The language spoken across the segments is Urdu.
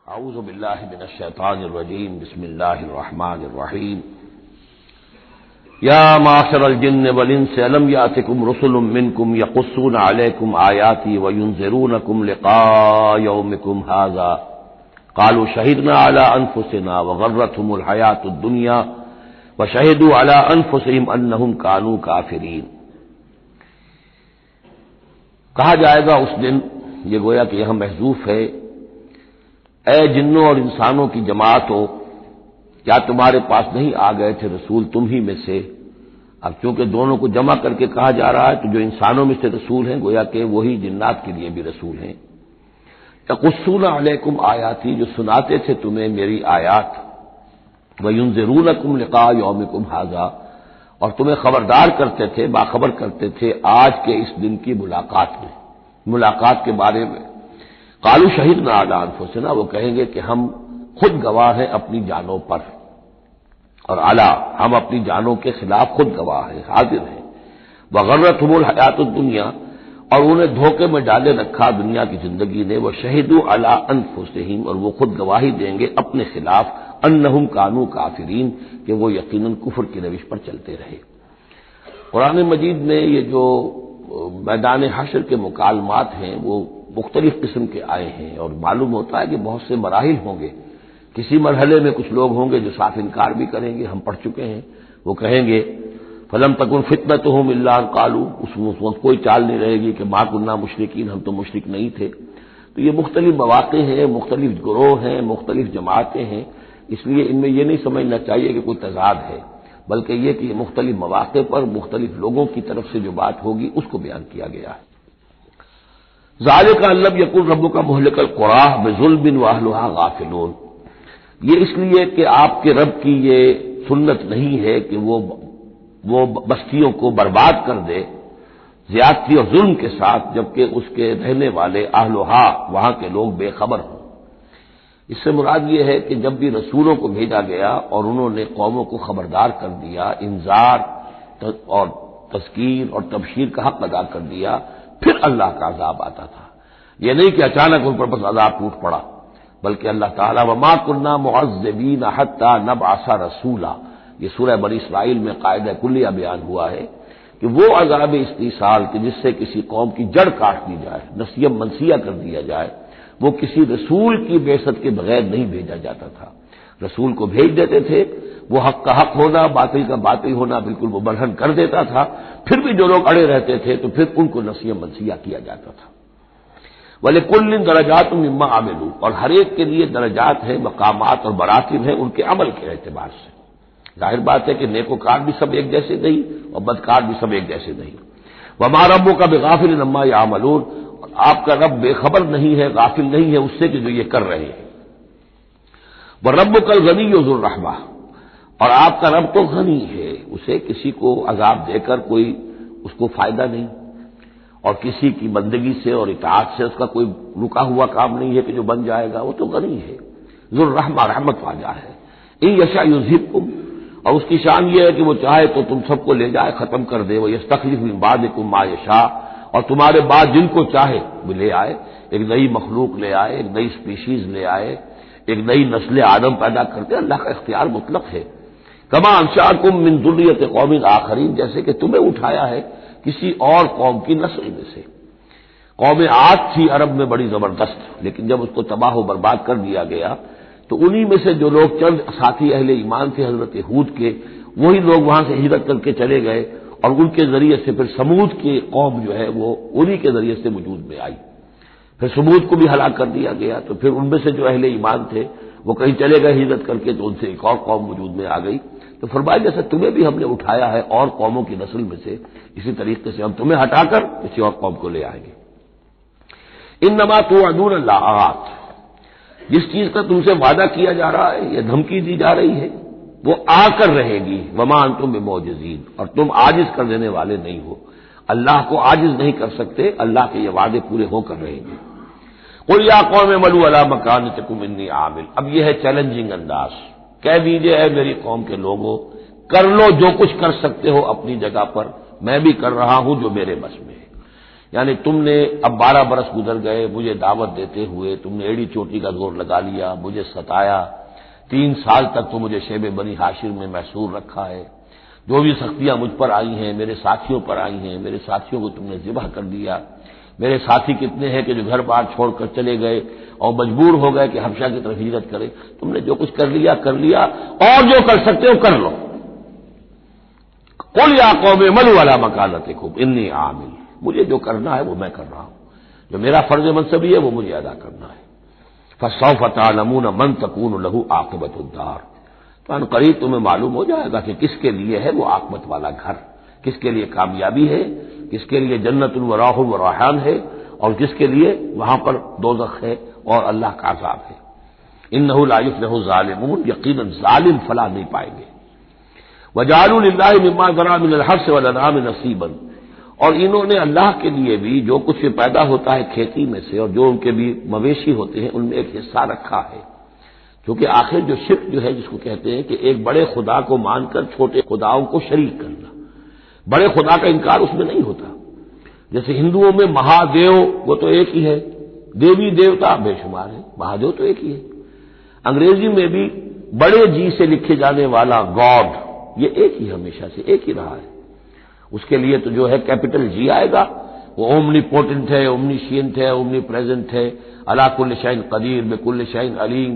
اعوذ باللہ من الشیطان الرجیم بسم اللہ الرحمن الرحیم یا معشر الجن والانس الم یاتکم رسل منکم یقصون علیکم آیاتی وینذرونکم لقاء یومکم ھذا قالوا شہدنا علی انفسنا وغرتهم الحیاۃ الدنیا وشہدوا علی انفسهم انہم کانوا کافرین۔ کہا جائے گا اس دن، یہ گویا کہ یہاں محذوف ہے، اے جنوں اور انسانوں کی جماعتوں، کیا تمہارے پاس نہیں آ گئے تھے رسول تم ہی میں سے؟ اب چونکہ دونوں کو جمع کر کے کہا جا رہا ہے تو جو انسانوں میں سے رسول ہیں گویا کہ وہی جنات کے لیے بھی رسول ہیں۔ یقصون علیکم آیاتی، جو سناتے تھے تمہیں میری آیات، وینذرونکم لقاء یومکم ھذا، اور تمہیں خبردار کرتے تھے، باخبر کرتے تھے آج کے اس دن کی ملاقات کے بارے میں۔ قالوا شہدنا علی انفسنا، وہ کہیں گے کہ ہم خود گواہ ہیں اپنی جانوں پر، اور علی، ہم اپنی جانوں کے خلاف خود گواہ ہیں، حاضر ہیں۔ وغرتهم الحیاۃ الدنیا، اور انہیں دھوکے میں ڈالے رکھا دنیا کی زندگی نے، وشہدوا علی انفسہم، اور وہ خود گواہی دیں گے اپنے خلاف، انہم کانوا کافرین، کہ وہ یقیناً کفر کی روش پر چلتے رہے۔ قرآن مجید میں یہ جو میدان حشر کے مکالمات ہیں وہ مختلف قسم کے آئے ہیں، اور معلوم ہوتا ہے کہ بہت سے مراحل ہوں گے۔ کسی مرحلے میں کچھ لوگ ہوں گے جو صاف انکار بھی کریں گے، ہم پڑھ چکے ہیں، وہ کہیں گے فلم تکن فتنتہم الا ان قالوا، اس وقت کوئی چال نہیں رہے گی کہ ما کنا مشرکین، ہم تو مشرک نہیں تھے۔ تو یہ مختلف مواقع ہیں، مختلف گروہ ہیں، مختلف جماعتیں ہیں، اس لیے ان میں یہ نہیں سمجھنا چاہیے کہ کوئی تضاد ہے، بلکہ یہ کہ مختلف مواقع پر مختلف لوگوں کی طرف سے جو بات ہوگی اس کو بیان کیا گیا ہے۔ ذالک ان لم یکن ربک مہلک القری بظلم واہلھا غافلون، یہ اس لیے کہ آپ کے رب کی یہ سنت نہیں ہے کہ وہ بستیوں کو برباد کر دے زیادتی اور ظلم کے ساتھ، جبکہ اس کے رہنے والے اہلھا، وہاں کے لوگ بے خبر ہوں۔ اس سے مراد یہ ہے کہ جب بھی رسولوں کو بھیجا گیا اور انہوں نے قوموں کو خبردار کر دیا، انذار اور تذکیر اور تبشیر کا حق ادا کر دیا، پھر اللہ کا عذاب آتا تھا۔ یہ نہیں کہ اچانک ان پر بس عذاب ٹوٹ پڑا، بلکہ اللہ تعالیٰ وما کنا معذبین حتی نبعث رسولا، یہ سورہ بنی اسرائیل میں قاعدہ کلیہ بیان ہوا ہے کہ وہ عذاب استیصال کہ جس سے کسی قوم کی جڑ کاٹ دی جائے، نسیم منسیہ کر دیا جائے، وہ کسی رسول کی بعثت کے بغیر نہیں بھیجا جاتا تھا۔ رسول کو بھیج دیتے تھے، وہ حق کا حق ہونا، باطل کا باطل ہونا بالکل وہ برہن کر دیتا تھا، پھر بھی جو لوگ اڑے رہتے تھے تو پھر ان کو نسیم منسیہ کیا جاتا تھا۔ وَلِكُلٍّ دَرَجَاتٌ مِّمَّا عَمِلُوا، اور ہر ایک کے لیے درجات ہیں، مقامات اور مراتب ہیں ان کے عمل کے اعتبار سے۔ ظاہر بات ہے کہ نیکوکار بھی سب ایک جیسے نہیں اور بدکار بھی سب ایک جیسے نہیں۔ وَمَا رَبُّكَ بِغَافِلٍ عَمَّا يَعْمَلُونَ، اور آپ کا رب بے خبر نہیں ہے، غافل نہیں ہے اس سے کہ جو یہ کر رہے ہیں۔ وَرَبُّكَ الْغَنِيُّ ذُو الرَّحْمَةِ، اور آپ کا رب تو غنی ہے، اسے کسی کو عذاب دے کر کوئی اس کو فائدہ نہیں، اور کسی کی بندگی سے اور اطاعت سے اس کا کوئی رکا ہوا کام نہیں ہے کہ جو بن جائے گا، وہ تو غنی ہے، ذو الرحمہ، رحمت والا ہے۔ ان یشاء یذھبکم، اور اس کی شان یہ ہے کہ وہ چاہے تو تم سب کو لے جائے، ختم کر دے، وہ یستخلف من بعدکم ما یشاء، اور تمہارے بعد جن کو چاہے وہ لے آئے، ایک نئی مخلوق لے آئے، ایک نئی سپیشیز لے آئے، ایک نئی نسل آدم پیدا کرتے، اللہ کا اختیار مطلق ہے۔ کما انشأکم من ذریۃ قوم آخرین، جیسے کہ تمہیں اٹھایا ہے کسی اور قوم کی نسل میں سے۔ قوم عاد تھی عرب میں بڑی زبردست، لیکن جب اس کو تباہ و برباد کر دیا گیا تو انہی میں سے جو لوگ چند ساتھی اہل ایمان تھے حضرت ہود کے، وہی لوگ وہاں سے ہجرت کر کے چلے گئے، اور ان کے ذریعے سے پھر سمود کی قوم جو ہے وہ انہی کے ذریعے سے وجود میں آئی۔ پھر سمود کو بھی ہلاک کر دیا گیا، تو پھر ان میں سے جو اہل ایمان تھے وہ کہیں چلے گئے ہجرت کر کے، تو ان سے ایک اور قوم وجود میں آ گئی۔ تو فرمایا جیسے تمہیں بھی ہم نے اٹھایا ہے اور قوموں کی نسل میں سے، اسی طریقے سے ہم تمہیں ہٹا کر کسی اور قوم کو لے آئیں گے۔ انما توعدون لآت، جس چیز کا تم سے وعدہ کیا جا رہا ہے، یہ دھمکی دی جا رہی ہے، وہ آ کر رہے گی۔ وما انتم بمعجزین، اور تم عاجز کر دینے والے نہیں ہو، اللہ کو عاجز نہیں کر سکتے، اللہ کے یہ وعدے پورے ہو کر رہیں گے۔ قل یا قوم اعملوا علی مکانتکم انی عامل، اب یہ ہے چیلنجنگ انداز، کہہ دیجئے اے میری قوم کے لوگوں، کر لو جو کچھ کر سکتے ہو اپنی جگہ پر، میں بھی کر رہا ہوں جو میرے بس میں ہے۔ یعنی تم نے اب 12 برس گزر گئے مجھے دعوت دیتے ہوئے، تم نے ایڑی چوٹی کا زور لگا لیا، مجھے ستایا، 3 سال تک تو مجھے شیب بنی ہاشم میں محصور رکھا ہے، جو بھی سختیاں مجھ پر آئی ہیں میرے ساتھیوں پر آئی ہیں، میرے ساتھیوں کو تم نے ذبح کر دیا، میرے ساتھی کتنے ہیں کہ جو گھر بار چھوڑ کر چلے گئے اور مجبور ہو گئے کہ حبشہ کی طرف ہجرت کرے، تم نے جو کچھ کر لیا اور جو کر سکتے ہو کر لو۔ قل یا قوم اعملوا علی مکانتکم انی عامل، مجھے جو کرنا ہے وہ میں کر رہا ہوں، جو میرا فرض منصبی ہے وہ مجھے ادا کرنا ہے۔ فسوف تعلمون من تکون له عاقبۃ الدار، تو ان قریب تمہیں معلوم ہو جائے گا کہ کس کے لیے ہے وہ عاقبت والا گھر، کس کے لیے کامیابی ہے، کس کے لیے جنت و راح و ریحان ہے، اور کس کے لیے وہاں پر دوزخ ہے اور اللہ کا عذاب ہے۔ انہ لا یفلح الظالمون، یقیناً ظالم فلاح نہیں پائیں گے۔ وجعلوا للہ مما ذرا من الحرث والانعام نصیبا، اور انہوں نے اللہ کے لیے بھی جو کچھ پیدا ہوتا ہے کھیتی میں سے اور جو ان کے بھی مویشی ہوتے ہیں ان میں ایک حصہ رکھا ہے، کیونکہ آخر جو شرک جو ہے جس کو کہتے ہیں کہ ایک بڑے خدا کو مان کر چھوٹے خداؤں کو شریک کرنا، بڑے خدا کا انکار اس میں نہیں ہوتا۔ جیسے ہندوؤں میں مہادیو وہ تو ایک ہی ہے، دیوی دیوتا بے شمار ہے، مہادیو تو ایک ہی ہے۔ انگریزی میں بھی بڑے جی سے لکھے جانے والا گاڈ یہ ایک ہی ہمیشہ سے ایک ہی رہا ہے، اس کے لیے تو جو ہے کیپٹل جی آئے گا، وہ اومنی پوٹنٹ ہے، اومنی شینٹ ہے، اومنی پریزنٹ ہے، علی کل شیء قدیر بکل شیء علیم،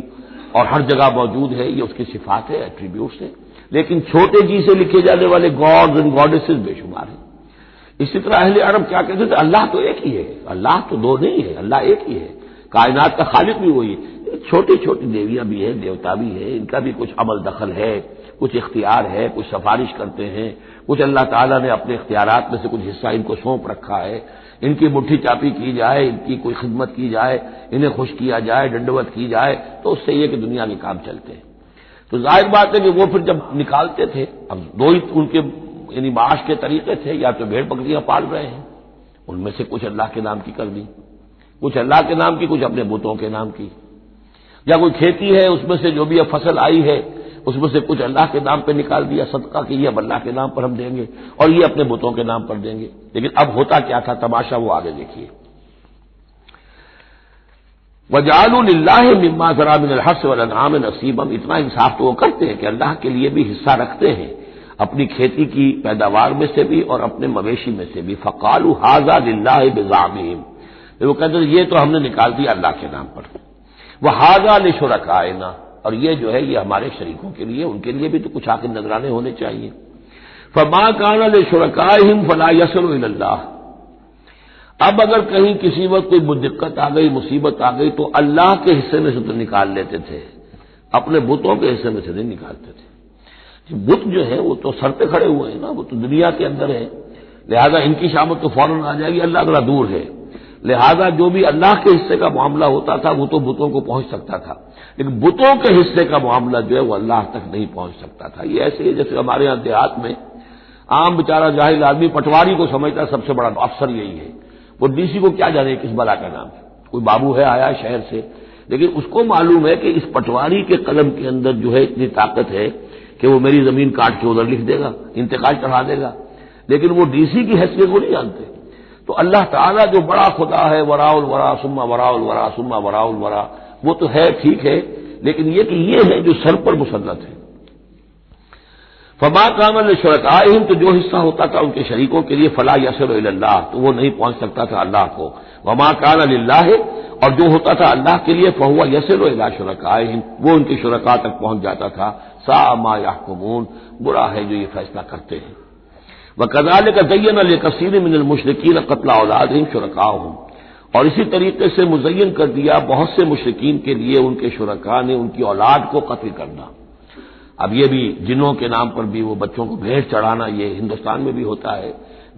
اور ہر جگہ موجود ہے، یہ اس کی صفات ہے، ایٹریبیوٹس ہے۔ لیکن چھوٹے جی سے لکھے جانے والے گاڈز اینڈ گاڈیسز بے شمار ہیں۔ اسی طرح اہل عرب کیا کہتے تھے، اللہ تو ایک ہی ہے، اللہ تو دو نہیں ہے، اللہ ایک ہی ہے، کائنات کا خالق بھی وہی ہے۔ چھوٹی چھوٹی دیویاں بھی ہیں، دیوتا بھی ہے، ان کا بھی کچھ عمل دخل ہے، کچھ اختیار ہے، کچھ سفارش کرتے ہیں، کچھ اللہ تعالیٰ نے اپنے اختیارات میں سے کچھ حصہ ان کو سونپ رکھا ہے، ان کی مٹھی چاپی کی جائے، ان کی کوئی خدمت کی جائے، انہیں خوش کیا جائے، ڈنڈوت کی جائے، تو اس سے یہ کہ دنیا کے کام چلتے ہیں۔ تو ظاہر بات ہے کہ وہ پھر جب نکالتے تھے، اب دو ہی ان کے یعنی معاش کے طریقے تھے، یا تو بھیڑ بکریاں پال رہے ہیں، ان میں سے کچھ اللہ کے نام کی کر دی، کچھ اللہ کے نام کی، کچھ اپنے بتوں کے نام کی، یا کوئی کھیتی ہے اس میں سے جو بھی اب فصل آئی ہے اس میں سے کچھ اللہ کے نام پہ نکال دیا صدقہ کہ یہ اب اللہ کے نام پر ہم دیں گے اور یہ اپنے بتوں کے نام پر دیں گے۔ لیکن اب ہوتا کیا تھا تماشا وہ آگے دیکھیے۔ وجعلوا للہ مما ذرا من الحرث والانعام نصیبا، اتنا انصاف تو وہ کرتے ہیں کہ اللہ کے لیے بھی حصہ رکھتے ہیں اپنی کھیتی کی پیداوار میں سے بھی اور اپنے مویشی میں سے بھی۔ فقالوا ھذا للہ بزعمہم، وہ کہتے ہیں یہ تو ہم نے نکال دیا اللہ کے نام پر، وھذا لشرکائنا، اور یہ جو ہے یہ ہمارے شریکوں کے لیے، ان کے لیے بھی تو کچھ آخر نذرانے ہونے چاہیے۔ فما کان لشرکائہم فلا یصل الی اللہ، اب اگر کہیں کسی وقت کوئی دقت آ گئی، مصیبت آ گئی، تو اللہ کے حصے میں سے تو نکال لیتے تھے، اپنے بتوں کے حصے میں سے نہیں نکالتے تھے۔ بت جو ہے وہ تو سر پہ کھڑے ہوئے ہیں نا، وہ تو دنیا کے اندر ہے، لہذا ان کی شامت تو فوراً آ جائے گی، اللہ ذرا دور ہے، لہذا جو بھی اللہ کے حصے کا معاملہ ہوتا تھا وہ تو بتوں کو پہنچ سکتا تھا، لیکن بتوں کے حصے کا معاملہ جو ہے وہ اللہ تک نہیں پہنچ سکتا تھا۔ یہ ایسے ہی جیسے ہمارے یہاں دیہات میں عام بیچارہ جاہل آدمی پٹواری کو سمجھتا ہے سب سے بڑا افسر یہی ہے، وہ ڈی سی کو کیا جانے کس بلا کا نام ہے، کوئی بابو ہے آیا شہر سے، لیکن اس کو معلوم ہے کہ اس پٹواری کے قلم کے اندر جو ہے اتنی طاقت ہے کہ وہ میری زمین کاٹ کے ادھر لکھ دے گا، انتقال چڑھا دے گا، لیکن وہ ڈی سی کی حیثیت کو نہیں جانتے۔ تو اللہ تعالیٰ جو بڑا خدا ہے، وراء الورا ثم وراء الورا ثم وراء الورا، وہ تو ہے ٹھیک ہے، لیکن یہ کہ یہ ہے جو سر پر مسلط ہے۔ فما کان لشرکائہم، تو جو حصہ ہوتا تھا ان کے شریکوں کے لیے، فلا یصل الی اللہ، تو وہ نہیں پہنچ سکتا تھا اللہ کو۔ وما کان للہ، اور جو ہوتا تھا اللہ کے لیے، فہو یصل الی شرکائہم، وہ ان کے شرکاء تک پہنچ جاتا تھا۔ ساء ما یحکمون، برا ہے جو یہ فیصلہ کرتے ہیں۔ وَكَذَلِكَ زَيَّنَ لِكَثِيرٍ مِّنَ الْمُشْرِكِينَ قَتْلَ أَوْلَادِهِمْ شُرَكَاؤُهُمْ، اور اسی طریقے سے مزین کر دیا بہت سے مشرکین کے لیے ان کے شرکاء نے ان کی اولاد کو قتل کرنا۔ اب یہ بھی جنوں کے نام پر بھی وہ بچوں کو بھیٹ چڑھانا، یہ ہندوستان میں بھی ہوتا ہے،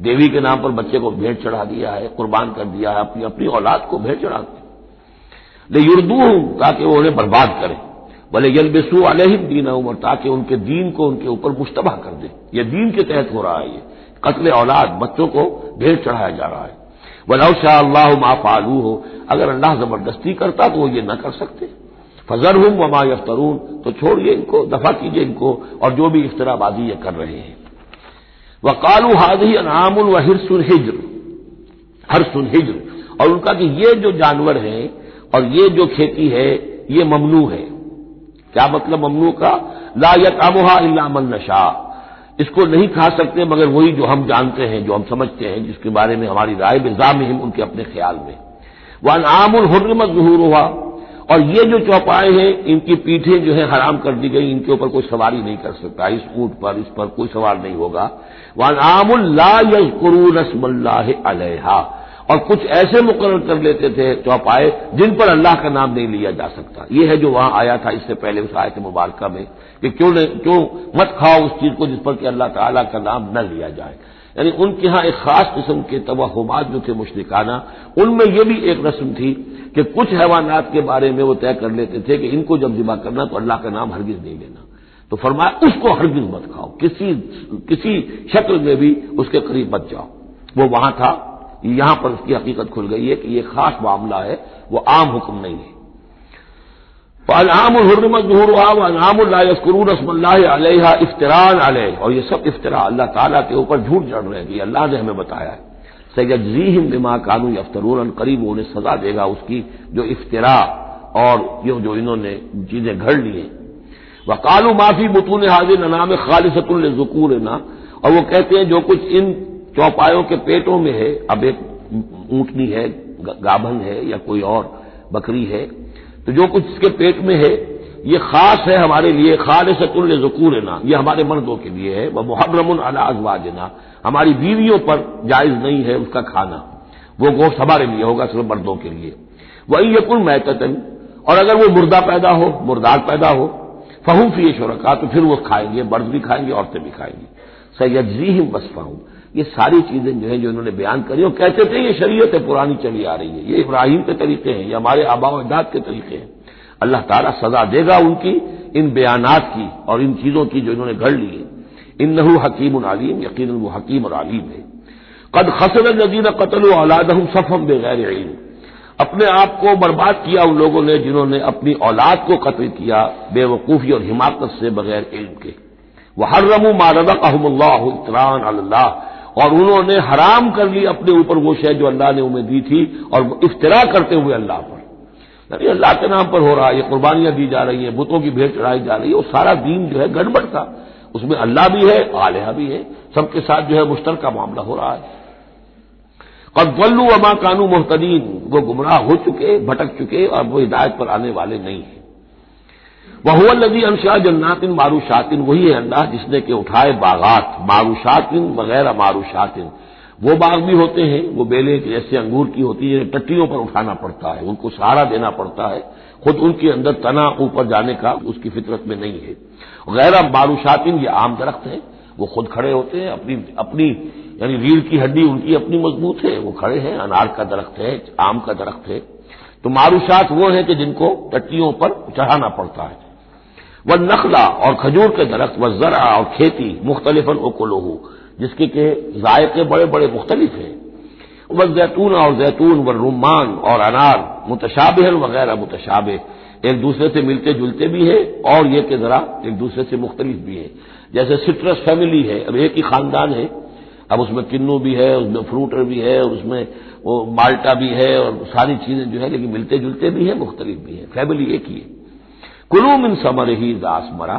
دیوی کے نام پر بچے کو بھیٹ چڑھا دیا ہے، قربان کر دیا ہے، اپنی اولاد کو بھیٹ چڑھاتے ہیں لِيُرْدُوهُمْ، تاکہ وہ انہیں برباد کریں، وَلِيَلْبِسُوا عَلَيْهِمْ دِينَهُمْ، اور تاکہ ان کے دین کو ان کے اوپر مشتبہ کر دیں۔ یہ دین کے تحت ہو رہا ہے، یہ قتل اولاد، بچوں کو بھیٹ چڑھایا جا رہا ہے۔ وَلَوْ شَاءَ اللَّهُ مَا فَعَلُوهُ، اگر اللہ زبردستی کرتا تو وہ یہ نہ کر سکتے۔ فَذَرْهُمْ وَمَا يَفْتَرُونَ، تو چھوڑیے ان کو، دفع کیجیے ان کو اور جو بھی افترا بازی یہ کر رہے ہیں۔ وَقَالُوا هَٰذِهِ أَنْعَامٌ وَحِرْثٌ حِجْرٌ، حرث ہجر، اور ان کا کہ یہ جو جانور ہیں اور یہ جو کھیتی ہے یہ ممنوع ہے۔ کیا مطلب ممنوع کا؟ لا یطعمھا الا من نشاء، اس کو نہیں کھا سکتے مگر وہی جو ہم جانتے ہیں، جو ہم سمجھتے ہیں، جس کے بارے میں ہماری رائے بزعمہم، ان کے اپنے خیال میں۔ وانعام حرمت ظہورھا، اور یہ جو چوپائے ہیں ان کی پیٹھیں جو ہے حرام کر دی گئی، ان کے اوپر کوئی سواری نہیں کر سکتا، اس اونٹ پر اس پر کوئی سوار نہیں ہوگا۔ وانعام لا یذکرون اسم اللہ علیہا، اور کچھ ایسے مقرر کر لیتے تھے چوپائے جن پر اللہ کا نام نہیں لیا جا سکتا۔ یہ ہے جو وہاں آیا تھا اس سے پہلے اس آیت مبارکہ میں کہ کیوں مت کھاؤ اس چیز کو جس پر کہ اللہ تعالیٰ کا نام نہ لیا جائے۔ یعنی ان کے ہاں ایک خاص قسم کے توہمات جو تھے مشرکانہ، ان میں یہ بھی ایک رسم تھی کہ کچھ حیوانات کے بارے میں وہ طے کر لیتے تھے کہ ان کو جب ذبح کرنا تو اللہ کا نام ہرگز نہیں لینا، تو فرمایا اس کو ہرگز مت کھاؤ، کسی شکل میں بھی اس کے قریب مت جاؤ۔ وہ وہاں تھا، یہاں پر اس کی حقیقت کھل گئی ہے کہ یہ خاص معاملہ ہے، وہ عام حکم نہیں ہے۔ فَأَنْعَامٌ حُرِّمَتْ ظُهُورُهَا وَأَنْعَامٌ لَا يَذْكُرُونَ اسْمَ اللَّهِ عَلَيْهَا افْتِرَاءً عَلَيْهِ، اور یہ سب افطرا اللہ تعالیٰ کے اوپر جھوٹ جڑ رہے ہیں کہ اللہ نے ہمیں بتایا ہے۔ سَيَجْزِيهِمْ بِمَا كَانُوا يَفْتَرُونَ، قریب انہیں سزا دے گا اس کی جو افطرا اور یہ جو انہوں نے چیزیں گھڑ لی ہیں۔ وَقَالُوا مَا فِي بُطُونِ هَٰذِهِ الْأَنْعَامِ خَالِصَةٌ لِّذُكُورِنَا، اور وہ کہتے ہیں جو کچھ ان چوپایوں کے پیٹوں میں ہے، اب ایک اونٹنی ہے، گابھن ہے یا کوئی اور بکری ہے، تو جو کچھ اس کے پیٹ میں ہے یہ خاص ہے ہمارے لیے، خالصۃ لذکورنا، یہ ہمارے مردوں کے لیے ہے، ومحرم علی ازواجنا، ہماری بیویوں پر جائز نہیں ہے اس کا کھانا، وہ گوشت ہمارے لیے ہوگا صرف مردوں کے لیے۔ وَإِن يَكُن مَيْتَةً، اور اگر وہ مردہ پیدا ہو، مردار پیدا ہو، فَهُمْ فِيهِ شُرَكَاء، تو پھر وہ کھائیں گے، مرد بھی کھائیں گے، عورتیں بھی کھائیں گی۔ سَيَجْزِيهِمْ وَصْفَهُمْ، یہ ساری چیزیں جو ہیں جو انہوں نے بیان کری، اور کہتے تھے یہ شریعت پرانی چلی آ رہی ہے، یہ ابراہیم کے طریقے ہیں، یہ ہمارے آباء و اجداد کے طریقے ہیں۔ اللہ تعالیٰ سزا دے گا ان کی ان بیانات کی اور ان چیزوں کی جو انہوں نے گھڑ لی ہے۔ انہ حکیم علیم، یقیناً وہ حکیم اور علیم ہے۔ قد خسر الذین قتلوا اولادہم سفہا بغیر علم، اپنے آپ کو برباد کیا ان لوگوں نے جنہوں نے اپنی اولاد کو قتل کیا بے وقوفی اور حماقت سے، بغیر علم کے۔ وحرموا ما رزقهم اللہ افتراء علی اللہ، اور انہوں نے حرام کر لی اپنے اوپر وہ شے جو اللہ نے انہیں دی تھی، اور افطرا کرتے ہوئے اللہ پر، یعنی اللہ کے نام پر ہو رہا ہے، یہ قربانیاں دی جا رہی ہیں، بتوں کی بھیٹ چڑھائی جا رہی ہے، وہ سارا دین جو ہے گڑبڑ تھا، اس میں اللہ بھی ہے، آلہہ بھی ہے، سب کے ساتھ جو ہے مشترکہ معاملہ ہو رہا ہے۔ قد ضلوا وما كانوا مهتدين، وہ گمراہ ہو چکے، بھٹک چکے، اور وہ ہدایت پر آنے والے نہیں ہیں۔ وهو الذي انشأ جنات معروشات، وہی ہے اللہ جس نے کہ اٹھائے باغات، معروشات وغیر معروشات، وہ باغ بھی ہوتے ہیں، وہ بیلیں جیسے انگور کی ہوتی ہے، ٹٹیوں پر اٹھانا پڑتا ہے، ان کو سہارا دینا پڑتا ہے، خود ان کے اندر تنا اوپر جانے کا اس کی فطرت میں نہیں ہے۔ غیر معروشات یہ عام درخت ہیں، وہ خود کھڑے ہوتے ہیں، اپنی یعنی ریڑھ کی ہڈی ان کی اپنی مضبوط ہے، وہ کھڑے ہیں، انار کا درخت ہے، آم کا درخت ہے۔ تو معروشات وہ ہیں کہ جن کو ٹٹیوں پر چڑھانا پڑتا ہے۔ والنخلا، اور کھجور کے درخت، والزرع، اور کھیتی، مختلفاً اکلہ، جس کے کہ ذائقے بڑے بڑے مختلف ہیں۔ والزیتون، اور زیتون، والرمان، اور انار، متشابہ وغیرہ متشابہ، ایک دوسرے سے ملتے جلتے بھی ہیں اور یہ کہ ذرا ایک دوسرے سے مختلف بھی ہیں۔ جیسے سٹرس فیملی ہے، اب ایک ہی خاندان ہے، اب اس میں کنو بھی ہے، اس میں فروٹر بھی ہے، اور اس میں وہ مالٹا بھی ہے، اور ساری چیزیں جو ہے لیکن ملتے جلتے بھی ہیں، مختلف بھی ہیں، فیملی ایک ہی ہے۔ کلوا من ثمرہ اذا اثمر،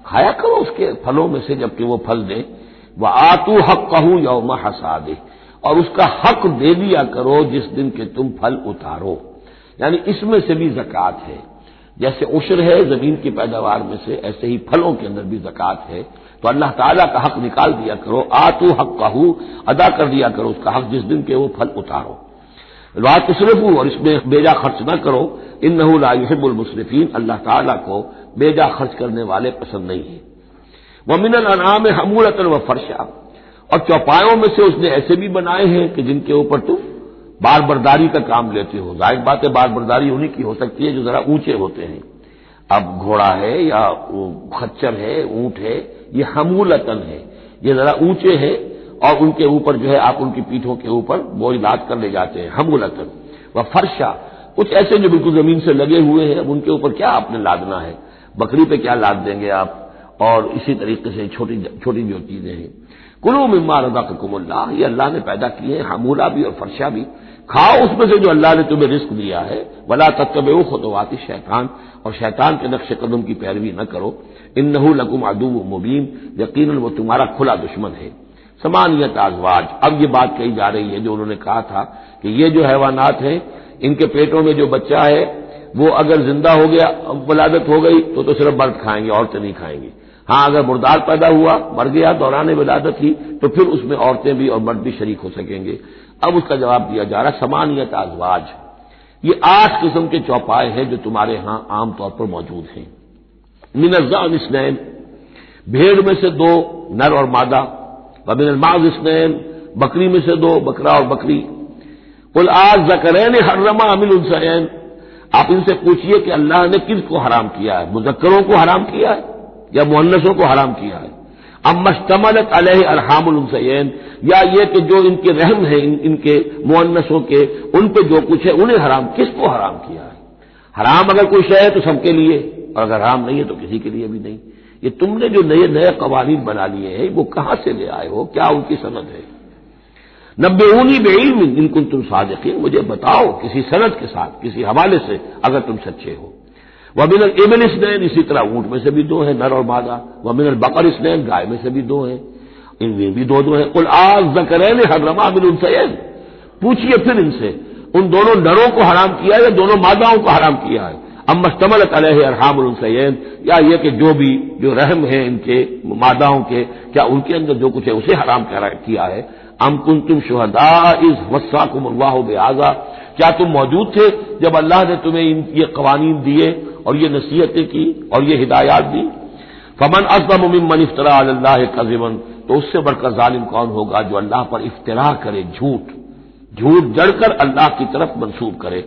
کھایا کرو اس کے پھلوں میں سے جبکہ وہ پھل دے۔ وآتوا حقہ یوم حصادہ، اور اس کا حق دے دیا کرو جس دن کہ تم پھل اتارو، یعنی اس میں سے بھی زکوٰۃ ہے، جیسے عشر ہے زمین کی پیداوار میں سے، ایسے ہی پھلوں کے اندر بھی زکوٰۃ ہے، تو اللہ تعالیٰ کا حق نکال دیا کرو، آتوا حقہ، ادا کر دیا کرو اس کا حق جس دن کہ وہ پھل اتارو۔ لا تسرفوا، اور اس میں بیجا خرچ نہ کرو، انہ لا یحب المسرفین، اللہ تعالیٰ کو بیجا خرچ کرنے والے پسند نہیں ہیں۔ ومن الانعام حمولۃ وفرشا، اور چوپایوں میں سے اس نے ایسے بھی بنائے ہیں کہ جن کے اوپر تم بار برداری کا کام لیتے ہو۔ ظاہر بات ہے بار برداری انہی کی ہو سکتی ہے جو ذرا اونچے ہوتے ہیں، اب گھوڑا ہے یا خچر ہے، اونٹ ہے، یہ حمولتن ہے، یہ ذرا اونچے ہیں اور ان کے اوپر جو ہے آپ ان کی پیٹھوں کے اوپر بوجھ لاد کر لے جاتے ہیں، حمولتن وفرشا، کچھ ایسے جو بالکل زمین سے لگے ہوئے ہیں، اب ان کے اوپر کیا آپ نے لادنا ہے، بکری پہ کیا لاد دیں گے آپ، اور اسی طریقے سے چھوٹی چھوٹی جو چیزیں ہیں۔ کلوا مما رزقکم اللہ، یہ اللہ نے پیدا کیے ہیں، حمولہ بھی اور فرشا بھی، کھاؤ اس میں سے جو اللہ نے تمہیں رزق دیا ہے، ولا تتبعوا خطوات الشیطان، اور شیطان کے نقش قدم کی پیروی نہ کرو، انہ لکم عدو مبین، یقیناً وہ تمہارا کھلا دشمن ہے۔ ثمانیۃ ازواج، اب یہ بات کہی جا رہی ہے جو انہوں نے کہا تھا کہ یہ جو حیوانات ہیں ان کے پیٹوں میں جو بچہ ہے وہ اگر زندہ ہو گیا، ولادت ہو گئی تو صرف مرد کھائیں گے، عورتیں نہیں کھائیں گی۔ ہاں اگر مردار پیدا ہوا، مر گیا دوران ولادت ہی، تو پھر اس میں عورتیں بھی اور مرد بھی شریک ہو سکیں گے۔ اب اس کا جواب دیا جا رہا ہے ثمانیۃ ازواج، یہ 8 قسم کے چوپائے ہیں جو تمہارے ہاں عام طور پر موجود ہیں۔ من الضأن اثنین، بھیڑ میں سے 2 نر اور مادہ، ومن المعز اثنین، بکری میں سے 2 بکرا اور بکری۔ قل الذکرین حرم ام الانثیین، آپ ان سے پوچھئے کہ اللہ نے کس کو حرام کیا ہے، مذکروں کو حرام کیا ہے یا مؤنثوں کو حرام کیا ہے؟ اما اشتملت علیہ ارحام الانثیین، یا یہ کہ جو ان کے رحم ہیں ان کے مؤنثوں کے، ان پہ جو کچھ ہے انہیں حرام، کس کو حرام کیا ہے؟ حرام اگر کوئی شے ہے تو سب کے لیے، اور اگر حرام نہیں ہے تو کسی کے لیے بھی نہیں۔ یہ تم نے جو نئے قوانین بنا لیے ہیں وہ کہاں سے لے آئے ہو، کیا ان کی سند ہے؟ نبئونی بعلم ان کنتم صادقین، مجھے بتاؤ کسی سند کے ساتھ، کسی حوالے سے اگر تم سچے ہو۔ ومن الابل اثنین، اسی طرح اونٹ میں سے بھی 2 ہیں نر اور مادہ۔ ومن البقر اثنین، گائے میں سے بھی 2 ہیں، ان میں بھی 2 ہیں۔ قل الذکرین حرم ام الانثیین، پوچھئے پھر ان سے ان دونوں نروں کو حرام کیا ہے یا دونوں ماداؤں کو حرام کیا ہے؟ اما اشتملت علیہ ارحام الانثیین، یا یہ کہ جو رحم ہیں ان کے ماداؤں کے، کیا ان کے اندر جو کچھ ہے اسے حرام کیا ہے؟ ام کنتم شہداء اذ وصاکم اللہ بہذا، کیا تم موجود تھے جب اللہ نے تمہیں یہ قوانین دیے اور یہ نصیحتیں کی اور یہ ہدایات دی؟ فمن اظلم ممن افترى علی اللہ کذبا، تو اس سے بڑھ کر ظالم کون ہوگا جو اللہ پر افترا کرے، جھوٹ جڑ کر اللہ کی طرف منسوب کرے۔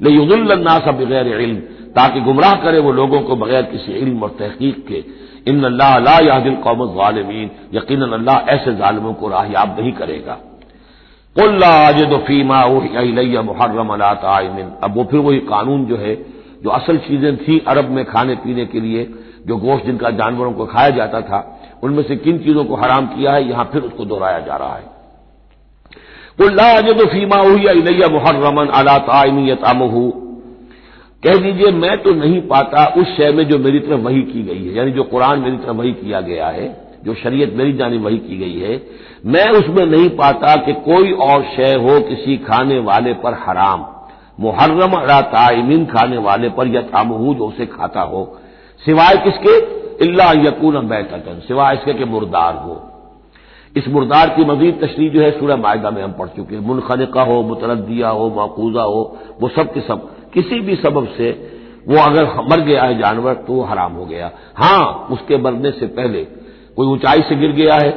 لیضل الناس بغیر علم، تاکہ گمراہ کرے وہ لوگوں کو بغیر کسی علم اور تحقیق کے۔ ان اللہ لا یہدی القوم الظالمین، یقیناً اللہ ایسے ظالموں کو راہیاب نہیں کرے گا۔ قل لا اجد فیما اوحی الی محرما علی طاعم، اب وہ پھر وہی قانون جو ہے، جو اصل چیزیں تھیں عرب میں کھانے پینے کے لیے، جو گوشت جن کا جانوروں کو کھایا جاتا تھا، ان میں سے کن چیزوں کو حرام کیا ہے، یہاں پھر اس کو دہرایا جا رہا ہے۔ قل لا اجد فیما اوحی الی محرما علی طاعم یطعمہ، کہہ دیجئے میں تو نہیں پاتا اس شے میں جو میری طرف وحی کی گئی ہے، یعنی جو قرآن میری طرف وحی کیا گیا ہے، جو شریعت میری جانب وحی کی گئی ہے، میں اس میں نہیں پاتا کہ کوئی اور شے ہو کسی کھانے والے پر حرام، محرم علی طاعم، کھانے والے پر یطعمہ جو اسے کھاتا ہو، سوائے کس کے؟ الا ان یکون میتۃ، سوائے اس کے کہ مردار ہو۔ اس مردار کی مزید تشریح جو ہے سورہ مائدہ میں ہم پڑھ چکے ہیں، منخنقہ ہو، متردیہ ہو، موقوذہ ہو، وہ سب کے سب کسی بھی سبب سے وہ اگر مر گیا ہے جانور تو وہ حرام ہو گیا۔ ہاں اس کے مرنے سے پہلے کوئی اونچائی سے گر گیا ہے،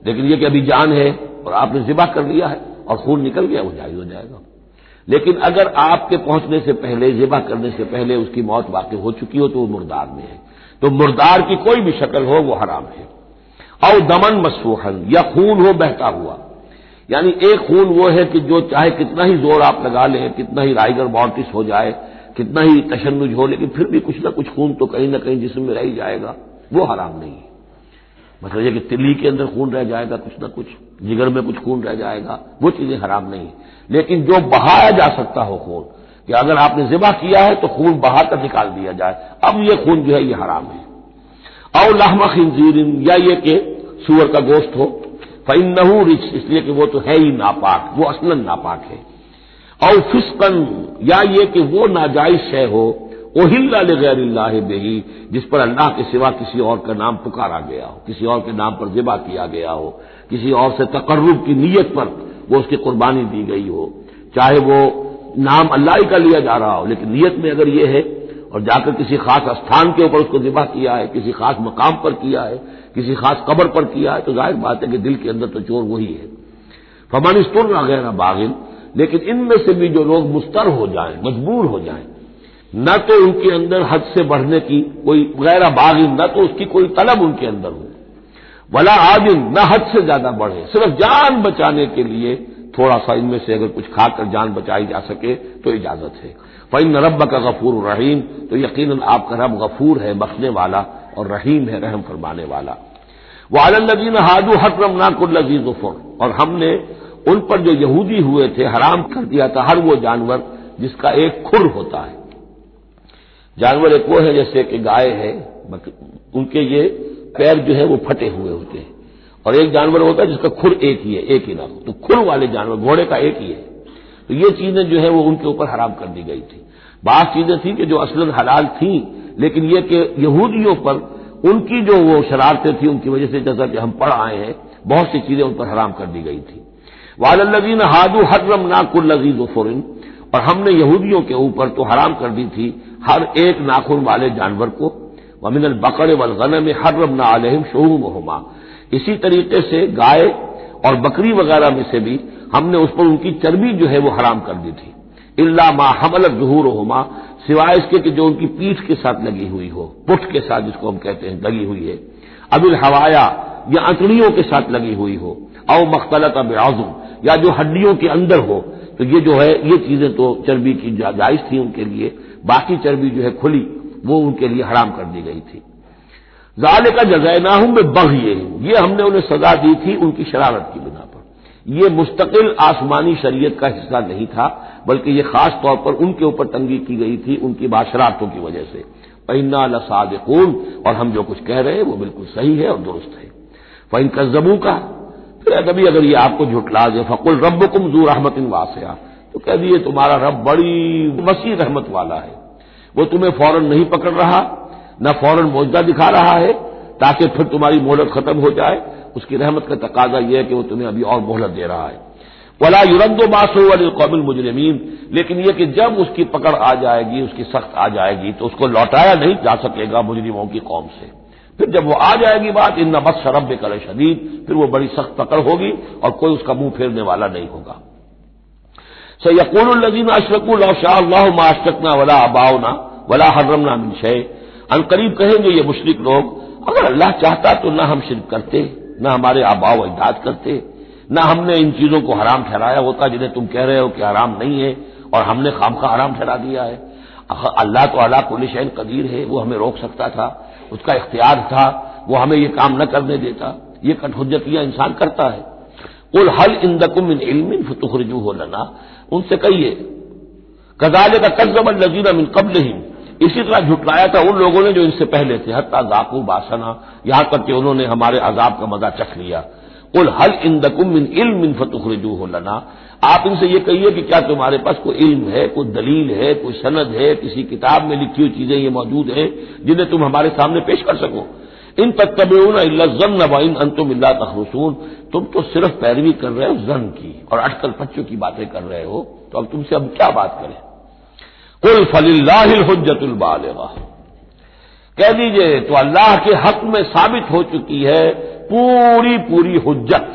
لیکن یہ کہ ابھی جان ہے اور آپ نے ذبح کر لیا ہے اور خون نکل گیا، وہ جائز ہو جائے گا۔ لیکن اگر آپ کے پہنچنے سے پہلے، ذبح کرنے سے پہلے اس کی موت واقع ہو چکی ہو تو وہ مردار میں ہے، تو مردار کی کوئی بھی شکل ہو وہ حرام ہے۔ او دمن مسفوحا، یا خون ہو بہتا ہوا، یعنی ایک خون وہ ہے کہ جو چاہے کتنا ہی زور آپ لگا لیں، کتنا ہی رائگر مارٹس ہو جائے، کتنا ہی تشنج ہو، لیکن پھر بھی کچھ نہ کچھ خون تو کہیں نہ کہیں جسم میں رہ ہی جائے گا، وہ حرام نہیں ہے۔ مطلب یہ کہ تلی کے اندر خون رہ جائے گا کچھ نہ کچھ، جگر میں کچھ خون رہ جائے گا، وہ چیزیں حرام نہیں، لیکن جو بہایا جا سکتا ہو خون، کہ اگر آپ نے ذبح کیا ہے تو خون بہا کر نکال دیا جائے، اب یہ خون جو ہے یہ حرام ہے۔ او لحم خنزیر، یا یہ کہ سور کا گوشت ہو، فإنه رجس، اس لیے کہ وہ تو ہے ہی ناپاک، وہ اصلاً ناپاک ہے۔ او فسقا، یا یہ کہ وہ ناجائز شے ہو، احل لغیر اللہ بہ، جس پر اللہ کے سوا کسی اور کا نام پکارا گیا ہو، کسی اور کے نام پر ذبح کیا گیا ہو، کسی اور سے تقرب کی نیت پر وہ اس کی قربانی دی گئی ہو، چاہے وہ نام اللہ ہی کا لیا جا رہا ہو، لیکن نیت میں اگر یہ ہے اور جا کر کسی خاص استھان کے اوپر اس کو ذبح کیا ہے، کسی خاص مقام پر کیا ہے، کسی خاص قبر پر کیا ہے، تو ظاہر بات ہے کہ دل کے اندر تو چور وہی ہے۔ فمن اضطر غیر باغ، لیکن ان میں سے بھی جو لوگ مضطر ہو جائیں، مجبور ہو جائیں، نہ تو ان کے اندر حد سے بڑھنے کی کوئی غیر باغ، نہ تو اس کی کوئی طلب ان کے اندر ہو، ولا عاد، نہ حد سے زیادہ بڑھے، صرف جان بچانے کے لیے تھوڑا سا ان میں سے اگر کچھ کھا کر جان بچائی جا سکے تو اجازت ہے۔ فإن ربک غفور رحیم، تو یقیناً آپ کا رب غفور ہے، بخشنے والا، اور رحیم ہے، رحم فرمانے والا۔ وعلی الذین ہادوا حرمنا کل ذی ظفر، اور ہم نے ان پر جو یہودی ہوئے تھے حرام کر دیا تھا ہر وہ جانور جس کا ایک کھر ہوتا ہے. جانور ایک وہ ہے جیسے کہ گائے ہے، ان کے یہ پیر جو ہے وہ پھٹے ہوئے ہوتے ہیں، اور ایک جانور ہوتا ہے جس کا کھر ایک ہی ہے، ایک ہی نہ ہو، تو کھر والے جانور گھوڑے کا ایک ہی ہے. تو یہ چیزیں جو ہے وہ ان کے اوپر حرام کر دی گئی تھی. بعض چیزیں تھیں کہ جو اصلاً حلال تھیں، لیکن یہ کہ یہودیوں پر ان کی جو وہ شرارتیں تھیں ان کی وجہ سے، جیسا کہ ہم پڑھ آئے ہیں، بہت سی چیزیں ان پر حرام کر دی گئی تھی. وعلی الذین ہادوا حرمنا کل ذی ظفر، اور ہم نے یہودیوں کے اوپر تو حرام کر دی تھی ہر ایک ناخن والے جانور کو. ومن البقر والغنم حرمنا علیہم شحومہما، اسی طریقے سے گائے اور بکری وغیرہ میں سے بھی ہم نے اس پر ان کی چربی جو ہے وہ حرام کر دی تھی. الا ما حملت ظہورہما، سوائے اس کے کہ جو ان کی پیٹھ کے ساتھ لگی ہوئی ہو، پٹھ کے ساتھ جس کو ہم کہتے ہیں لگی ہوئی ہے، اب الحوایا یا انتڑیوں کے ساتھ لگی ہوئی ہو، او مختلط بعظم، یا جو ہڈیوں کے اندر ہو. تو یہ جو ہے یہ چیزیں تو چربی کی جائز تھی ان کے لیے، باقی چربی جو ہے کھلی وہ ان کے لیے حرام کر دی گئی تھی. ذالک جزیناہم ببغیہم، یہ ہم نے انہیں سزا دی تھی ان کی شرارت کی بنا پر. یہ مستقل آسمانی شریعت کا حصہ نہیں تھا، بلکہ یہ خاص طور پر ان کے اوپر تنگی کی گئی تھی ان کی باشراتوں کی وجہ سے. وَإِنَّا لَصَادِقُونَ، اور ہم جو کچھ کہہ رہے ہیں وہ بالکل صحیح ہے اور درست ہے. فَإِن كَذَّبُوكَ، پھر کبھی اگر یہ آپ کو جھٹلا دے، فَقُلْ رَبُّكُمْ ذُو رَحْمَةٍ وَاسِعَةٍ، تو کہہ دیے تمہارا رب بڑی وسیع رحمت والا ہے، وہ تمہیں فوراً نہیں پکڑ رہا، نہ فوراً معجزہ دکھا رہا ہے تاکہ پھر تمہاری مہلت ختم ہو جائے. اس کی رحمت کا تقاضا یہ ہے کہ وہ تمہیں ابھی اور مہلت دے رہا ہے. وَلَا يُرَدُّ بَأْسُهُ عَنِ الْقَوْمِ الْمُجْرِمِينَ، لیکن یہ کہ جب اس کی پکڑ آ جائے گی، اس کی سخت آ جائے گی، تو اس کو لوٹایا نہیں جا سکے گا مجرموں کی قوم سے. پھر جب وہ آ جائے گی بات، اِنَّ بَطْشَ رَبِّكَ لَشَدِيدٌ، پھر وہ بڑی سخت پکڑ ہوگی اور کوئی اس کا منہ پھیرنے والا نہیں ہوگا. سَيَقُولُ الَّذِينَ أَشْرَكُوا لَوْ شَاءَ اللَّهُ مَا أَشْرَكْنَا وَلَا آبَاؤُنَا وَلَا حَرَّمْنَا مِن شَيْءٍ، ان قریب کہیں گے یہ مشرک لوگ، اگر اللہ چاہتا تو نہ ہم شرک کرتے، نہ ہمارے آباء و اجداد کرتے، نہ ہم نے ان چیزوں کو حرام ٹھہرایا ہوتا جنہیں تم کہہ رہے ہو کہ حرام نہیں ہے اور ہم نے خامخواہ حرام ٹھہرا دیا ہے. اللہ تو علی کل شیء قدیر ہے، وہ ہمیں روک سکتا تھا، اس کا اختیار تھا، وہ ہمیں یہ کام نہ کرنے دیتا. یہ کٹ حجتیاں انسان کرتا ہے. قل هل عندکم من علم فتخرجوه لنا، ان سے کہیے کذالک کذب الذین من قبلہم، اسی طرح جھٹلایا تھا ان لوگوں نے جو ان سے پہلے تھے، حتی ذاقوا باسنا، یہاں تک کہ انہوں نے ہمارے عذاب کا مزہ چکھ لیا. قل هل عندکم من علم فتخرجوه لنا، آپ ان سے یہ کہیے کہ کیا تمہارے پاس کوئی علم ہے، کوئی دلیل ہے، کوئی سند ہے، کسی کتاب میں لکھی ہوئی چیزیں یہ موجود ہیں جنہیں تم ہمارے سامنے پیش کر سکو. ان تتبعون الا الظن وان انتم الا تخرصون، تم تو صرف پیروی کر رہے ہو ظن کی اور اٹکل پچوں کی باتیں کر رہے ہو، تو اب تم سے اب کیا بات کریں. قل فللہ الحجۃ البالغہ، کہہ دیجئے تو اللہ کے حق میں ثابت ہو چکی ہے پوری حجت.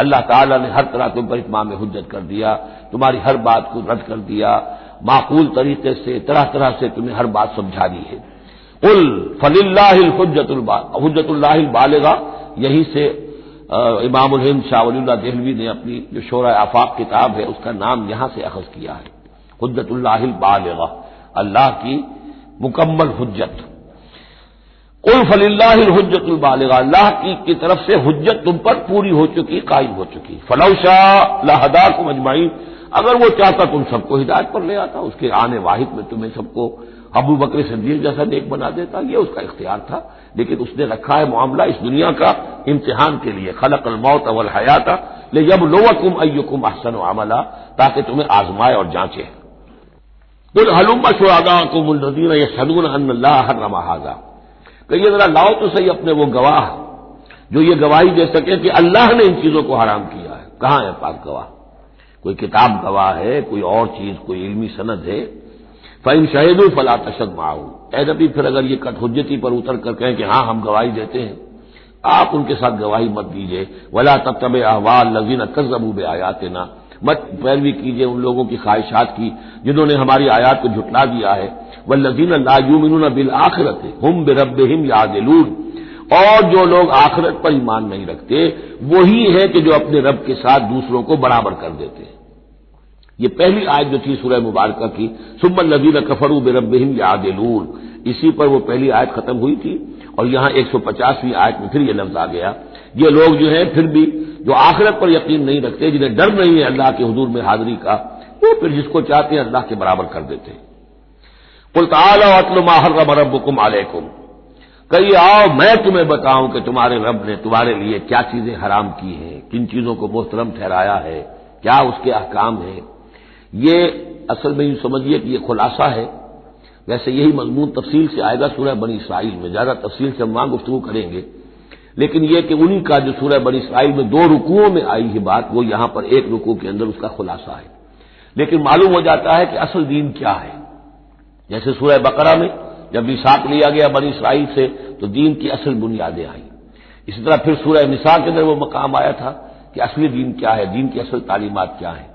اللہ تعالیٰ نے ہر طرح تم پر اتمام حجت کر دیا، تمہاری ہر بات کو رد کر دیا، معقول طریقے سے طرح سے تمہیں ہر بات سمجھا دی ہے. قل فللہ حجت اللہ البالغہ، یہی سے امام الہند شاہ ولی اللہ دہلوی نے اپنی جو شورۂ آفاق کتاب ہے اس کا نام یہاں سے اخذ کیا ہے، حجت اللہ البالغہ، اللہ کی مکمل حجت. قل فللہ الحجت البالغہ، اللہ کی طرف سے حجت تم پر پوری ہو چکی، قائم ہو چکی. فلو شاء لہداکم اجمعین، اگر وہ چاہتا تم سب کو ہدایت پر لے آتا، اس کے آنے واحد میں تمہیں سب کو ابو بکر صدیق جیسا نیک بنا دیتا. یہ اس کا اختیار تھا، لیکن اس نے رکھا ہے معاملہ اس دنیا کا امتحان کے لیے. خلق الموت والحیات لیبلوکم ایکم احسن عملا، تاکہ تمہیں آزمائے اور جانچے. قل ہلم شہداءکم الذین یشہدون ان اللہ حرم ھذا، کہ یہ ذرا لاؤ تو صحیح اپنے وہ گواہ جو یہ گواہی دے سکے کہ اللہ نے ان چیزوں کو حرام کیا ہے. کہاں ہے پاک گواہ؟ کوئی کتاب گواہ ہے، کوئی اور چیز، کوئی علمی سند ہے. فَإِن شَهِدُوا فَلَا تَشْهَدْ مَعَهُمْ، اے نبی پھر اگر یہ کٹ حجتی پر اتر کر کہیں کہ ہاں ہم گواہی دیتے ہیں، آپ ان کے ساتھ گواہی مت دیجیے. وَلَا تَتَّبِعْ أَهْوَاءَ الَّذِينَ كَذَّبُوا بِآيَاتِنَا، مت پیروی کیجیے ان لوگوں کی خواہشات کی جنہوں نے ہماری آیات کو جھٹلا دیا ہے. وَالَّذِينَ لَا يُؤْمِنُونَ بِالْآخِرَةِ هُمْ بِرَبِّهِمْ يَعْدِلُونَ، اور جو لوگ آخرت پر ایمان نہیں رکھتے وہی ہے کہ جو اپنے رب کے ساتھ دوسروں کو برابر کر دیتے ہیں. یہ پہلی آیت جو تھی سورہ مبارکہ کی، ثم الذین کفروا بربہم یعدلون، اسی پر وہ پہلی آیت ختم ہوئی تھی، اور یہاں 150ویں آیت میں پھر یہ لفظ آ گیا یہ لوگ جو ہیں پھر بھی جو آخرت پر یقین نہیں رکھتے، جنہیں ڈر نہیں ہے اللہ کے حضور میں حاضری کا، وہ پھر جس کو چاہتے ہیں اللہ کے برابر کر دیتے ہیں۔ قل تعالوا اتل ما حرم ربکم علیکم، کہیے آؤ میں تمہیں بتاؤں کہ تمہارے رب نے تمہارے لیے کیا چیزیں حرام کی ہیں، کن چیزوں کو محترم ٹھہرایا ہے، کیا اس کے احکام ہیں۔ یہ اصل میں یوں سمجھیے کہ یہ خلاصہ ہے، ویسے یہی مضمون تفصیل سے آئے گا سورہ بنی اسرائیل میں، زیادہ تفصیل سے ہم وہاں گفتگو کریں گے، لیکن یہ کہ انہی کا جو سورہ بنی اسرائیل میں 2 رکوعوں میں آئی ہے بات، وہ یہاں پر 1 رکوع کے اندر اس کا خلاصہ ہے، لیکن معلوم ہو جاتا ہے کہ اصل دین کیا ہے۔ جیسے سورہ بقرہ میں جب میثاق لیا گیا بنی اسرائیل سے تو دین کی اصل بنیادیں آئیں، اسی طرح پھر سورہ نساء کے اندر وہ مقام آیا تھا کہ اصلی دین کیا ہے، دین کی اصل تعلیمات کیا ہیں۔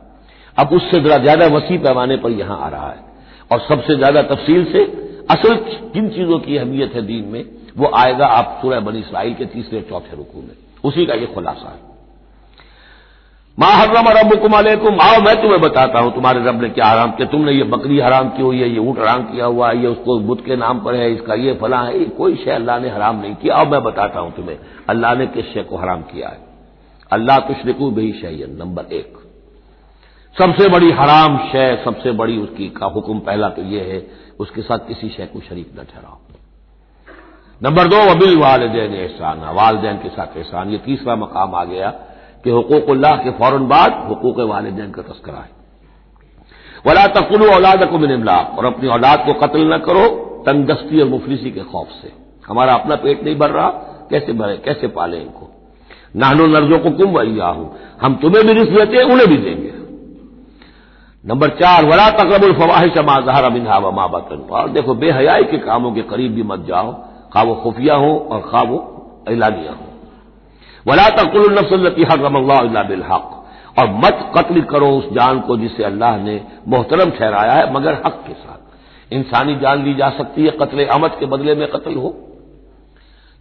اب اس سے ذرا زیادہ وسیع پیمانے پر یہاں آ رہا ہے، اور سب سے زیادہ تفصیل سے اصل کن چیزوں کی اہمیت ہے دین میں وہ آئے گا آپ سورہ بنی اسرائیل کے 3 اور 4 رکوع میں، اسی کا یہ خلاصہ ہے۔ ما حرم ربکم علیکم، آؤ میں تمہیں بتاتا ہوں تمہارے رب نے کیا حرام کیا، تم نے یہ بکری حرام کی ہوئی ہے، یہ اونٹ حرام کیا ہوا ہے، یہ اس کو بت کے نام پر ہے، اس کا یہ فلاں ہے، یہ کوئی شے اللہ نے حرام نہیں کیا۔ آؤ میں بتاتا ہوں تمہیں اللہ نے کس شے کو حرام کیا ہے۔ اللہ تشرکوا بہ شیئا، نمبر 1 سب سے بڑی حرام شے، سب سے بڑی اس کی کا حکم پہلا تو یہ ہے اس کے ساتھ کسی شے کو شریک نہ ٹھہراؤ۔ نمبر 2 وبالوالدین احسانا، والدین کے ساتھ احسان، یہ تیسرا مقام آ گیا کہ حقوق اللہ کے فوراً بعد حقوق والدین کا تذکرہ ہے۔ ولا تقتلوا اولادکم من املاق، اور اپنی اولاد کو قتل نہ کرو تنگ دستی اور مفلسی کے خوف سے، ہمارا اپنا پیٹ نہیں بھر رہا، کیسے بھرے، کیسے پالیں ان کو۔ نحن نرزقکم وإیاہم، ہم تمہیں بھی رزق دیتے ہیں انہیں بھی دیں گے۔ نمبر 4 ولا تقربوا الفواحش ما ظهر منها وما بطن، اور دیکھو بے حیائی کے کاموں کے قریب بھی مت جاؤ، خواہ وہ خفیہ ہو اور خواہ وہ اعلانیہ ہو۔ ولا تقتلوا النفس التي حرم الله الا بالحق، اور مت قتل کرو اس جان کو جسے اللہ نے محترم ٹھہرایا ہے مگر حق کے ساتھ۔ انسانی جان لی جا سکتی ہے قتل عمد کے بدلے میں قتل ہو،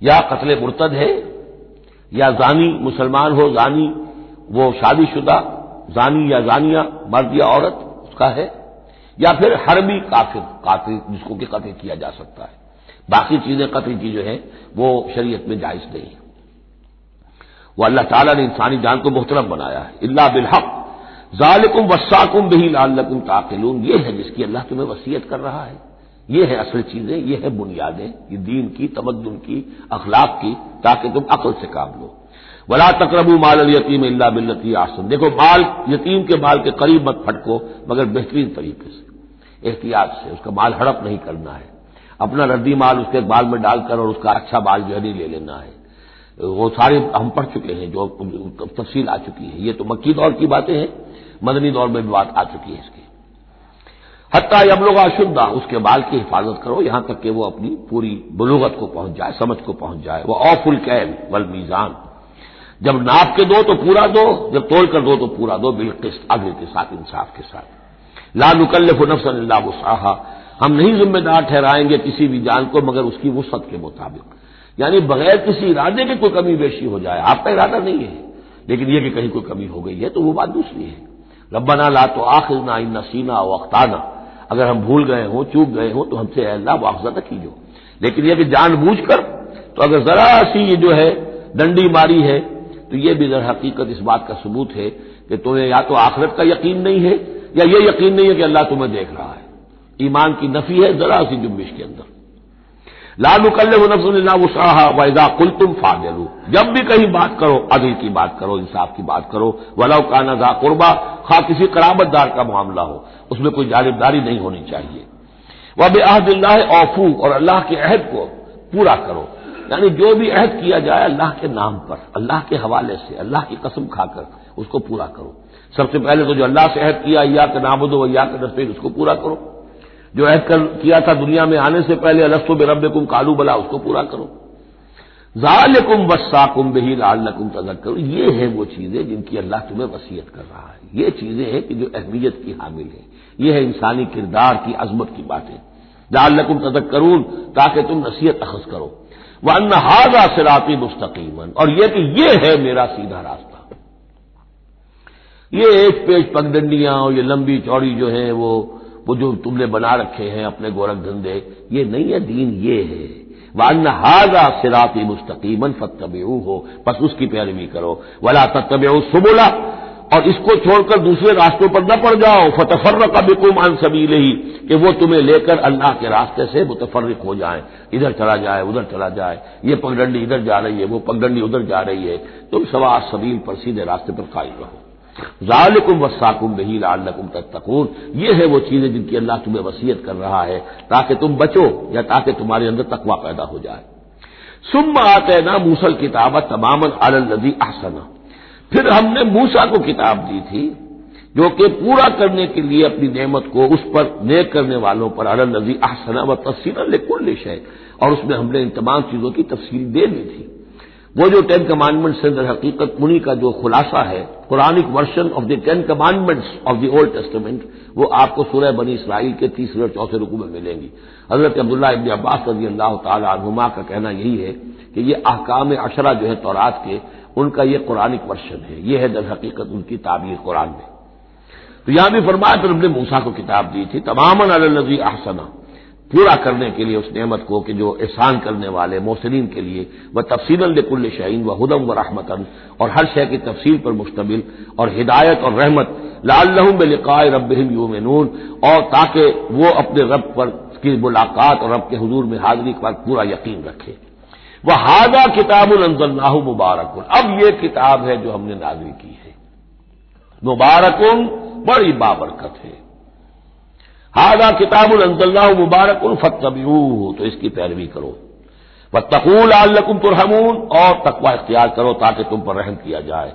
یا قتل مرتد ہے، یا زانی مسلمان ہو، زانی وہ شادی شدہ زانی یا زانیہ مرد یا عورت اس کا ہے، یا پھر حربی کافر قاتل جس کو کہ قتل کیا جا سکتا ہے۔ باقی چیزیں قتل کی جو ہیں وہ شریعت میں جائز نہیں ہے۔ وہ اللہ تعالیٰ نے انسانی جان کو محترم بنایا ہے۔ الا بالحق ذالکم وصاکم بہ لعلکم تعقلون، یہ ہے جس کی اللہ تمہیں وصیت کر رہا ہے، یہ ہے اصل چیزیں، یہ ہے بنیادیں، یہ دین کی، تمدن کی، اخلاق کی، تاکہ تم عقل سے کام لو۔ ولا تقربوا مال الیتیم الا بالتی احسن، دیکھو مال یتیم کے مال کے قریب مت پھٹکو مگر بہترین طریقے سے، احتیاط سے، اس کا مال ہڑپ نہیں کرنا ہے، اپنا ردی مال اس کے بال میں ڈال کر اور اس کا اچھا مال جو ہے نہیں لے لینا ہے۔ وہ سارے ہم پڑھ چکے ہیں، جو تفصیل آ چکی ہے، یہ تو مکی دور کی باتیں ہیں، مدنی دور میں بھی بات آ چکی ہے اس کی۔ حتیٰ یبلغ اشدہ، اس کے بال کی حفاظت کرو یہاں تک کہ وہ اپنی پوری بلوغت کو پہنچ جائے، سمجھ کو پہنچ جائے۔ وہ اوفوا الکیل والمیزان، جب ناپ کے دو تو پورا دو، جب تول کر دو تو پورا دو، بالقسط، عدل کے ساتھ، انصاف کے ساتھ۔ لا نکلف نفسا الا وسعها، ہم نہیں ذمہ دار ٹھہرائیں گے کسی بھی جان کو مگر اس کی وسعت کے مطابق، یعنی بغیر کسی ارادے کے کوئی کمی بیشی ہو جائے، آپ کا ارادہ نہیں ہے لیکن یہ کہ کہیں کوئی کمی ہو گئی ہے تو وہ بات دوسری ہے۔ ربنا لا تؤاخذنا ان نسینا او اخطانا، اگر ہم بھول گئے ہوں، چوک گئے ہوں تو ہم سے اے اللہ مواخذہ نہ کیجو، لیکن یہ کہ جان بوجھ کر، تو اگر ذرا سی یہ جو ہے ڈنڈی ماری ہے تو یہ بھی در حقیقت اس بات کا ثبوت ہے کہ تمہیں یا تو آخرت کا یقین نہیں ہے یا یہ یقین نہیں ہے کہ اللہ تمہیں دیکھ رہا ہے۔ ایمان کی نفی ہے ذرا سی جنبش کے اندر۔ لا نکلف نفس الا وسعها واذا قلتم فاعدلوا، جب بھی کہیں بات کرو عدل کی بات کرو، انصاف کی بات کرو، ولو کان ذا قربى، خواہ کسی قرابت دار کا معاملہ ہو، اس میں کوئی جانبداری نہیں ہونی چاہیے۔ وبعہد اللہ اوفوا، اور اللہ کے عہد کو پورا کرو، یعنی جو بھی عہد کیا جائے اللہ کے نام پر، اللہ کے حوالے سے، اللہ کی قسم کھا کر اس کو پورا کرو۔ سب سے پہلے تو جو اللہ سے عہد کیا ایاک نعبد و ایاک نستعین، اس کو پورا کرو۔ جو عہد کیا تھا دنیا میں آنے سے پہلے الست بربکم قالوا بلی، اس کو پورا کرو۔ ذالکم وصاکم بہ لعلکم تذکرون، یہ ہے وہ چیزیں جن کی اللہ تمہیں وصیت کر رہا ہے، یہ چیزیں ہیں کہ جو اہمیت کی حامل ہیں، یہ ہے انسانی کردار کی عظمت کی باتیں، لعلکم تذکرون، تاکہ تم نصیحت اخذ کرو۔ وَأَنَّ هَذَا صِرَاطِي مُسْتَقِيمًا، اور یہ کہ یہ ہے میرا سیدھا راستہ۔ یہ ایک پیش پگڈنڈیاں اور یہ لمبی چوڑی جو ہیں وہ جو تم نے بنا رکھے ہیں اپنے گورکھ دھندے، یہ نہیں ہے دین، یہ ہے وَأَنَّ هَذَا صِرَاطِي مُسْتَقِيمًا فَاتَّبِعُوهُ، بس اس کی پیروی کرو. وَلَا تَتَّبِعُوا السُّبُلَ، اور اس کو چھوڑ کر دوسرے راستوں پر نہ پڑ جاؤ. فَتَفَرَّقَ بِكُمْ عَن سَبِيلِهِ، کہ وہ تمہیں لے کر اللہ کے راستے سے متفرق ہو جائیں، ادھر چلا جائے ادھر چلا جائے، یہ پگڈنڈی ادھر جا رہی ہے وہ پگڈنڈی ادھر جا رہی ہے. تم سواء السبیل پر سیدھے راستے پر قائم رہو. ذالکم وصاکم بہ لعلکم تتقون، یہ ہے وہ چیزیں جن کی اللہ تمہیں وصیت کر رہا ہے تاکہ تم بچو یا تاکہ تمہارے اندر تقوی پیدا ہو جائے. ثم آتینا موسیٰ الکتاب تماما علی الذی احسن، پھر ہم نے موسیٰ کو کتاب دی تھی جو کہ پورا کرنے کے لیے اپنی نعمت کو اس پر نیک کرنے والوں پر علی الذی احسن وتفصیلا لکل شیء، اور اس میں ہم نے ان تمام چیزوں کی تفصیل دے دی تھی. وہ جو 10 کمانڈمنٹس سے در حقیقت انہی کا جو خلاصہ ہے، Quranic version of the 10 commandments of the old testament, وہ آپ کو سورہ بنی اسرائیل کے 3 اور 4 رکوع میں ملیں گی. حضرت عبداللہ ابن عباس رضی اللہ تعالی عنہما کا کہنا یہی ہے کہ یہ احکام عشرہ جو ہے تورات کے، ان کا یہ قرآنک ورژن ہے، یہ ہے در حقیقت ان کی تعبیر قرآن میں. تو یہاں بھی فرمایا پھر ہم نے موسیٰ کو کتاب دی تھی تماما علی الذی احسن، پورا کرنے کے لیے اس نعمت کو کہ جو احسان کرنے والے محسنین کے لیے، وہ تفصیلا لکل شیء وہدی ورحمۃ، اور ہر شے کی تفصیل پر مشتمل اور ہدایت اور رحمت، لعلہم بلقاء ربہم یؤمنون، اور تاکہ وہ اپنے رب پر کی ملاقات اور رب کے حضور میں حاضری پر پورا یقین رکھے. وہذا کتاب انزلناہ مبارک، اب یہ کتاب ہے جو ہم نے نازل کی ہے، مبارک بڑی بابرکت ہے. ھذا کتاب انزلناہ مبارک فاتبعوہ، تو اس کی پیروی کرو. واتقوا لعلکم ترحمون، اور تقوی اختیار کرو تاکہ تم پر رحم کیا جائے.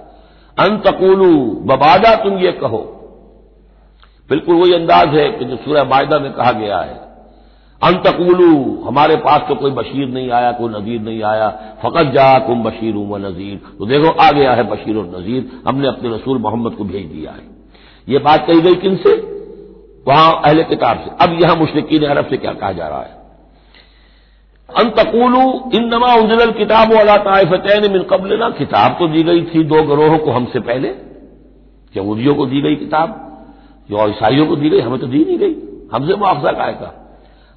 ان تقولوا، ببادا تم یہ کہو، بالکل وہی انداز ہے کہ جو سورہ مائدہ میں کہا گیا ہے. ان تقولوا، ہمارے پاس تو کوئی بشیر نہیں آیا، کوئی نذیر نہیں آیا. فقط جاءکم بشیر و نذیر، تو دیکھو آ گیا ہے بشیر اور نذیر، ہم نے اپنے رسول محمد کو بھیج دیا ہے. یہ بات کہی گئی کن سے؟ وہاں اہل کتاب سے. اب یہاں مشرکین عرب سے کیا کہا جا رہا ہے؟ ان تقولوا انما انزل الکتاب علی طائفتین من قبلنا، کتاب تو دی گئی تھی 2 گروہوں کو ہم سے پہلے، یہودیوں کو دی گئی کتاب، جو عیسائیوں کو دی گئی، ہمیں تو دی نہیں گئی. ہم سے مواخذہ کا ہے،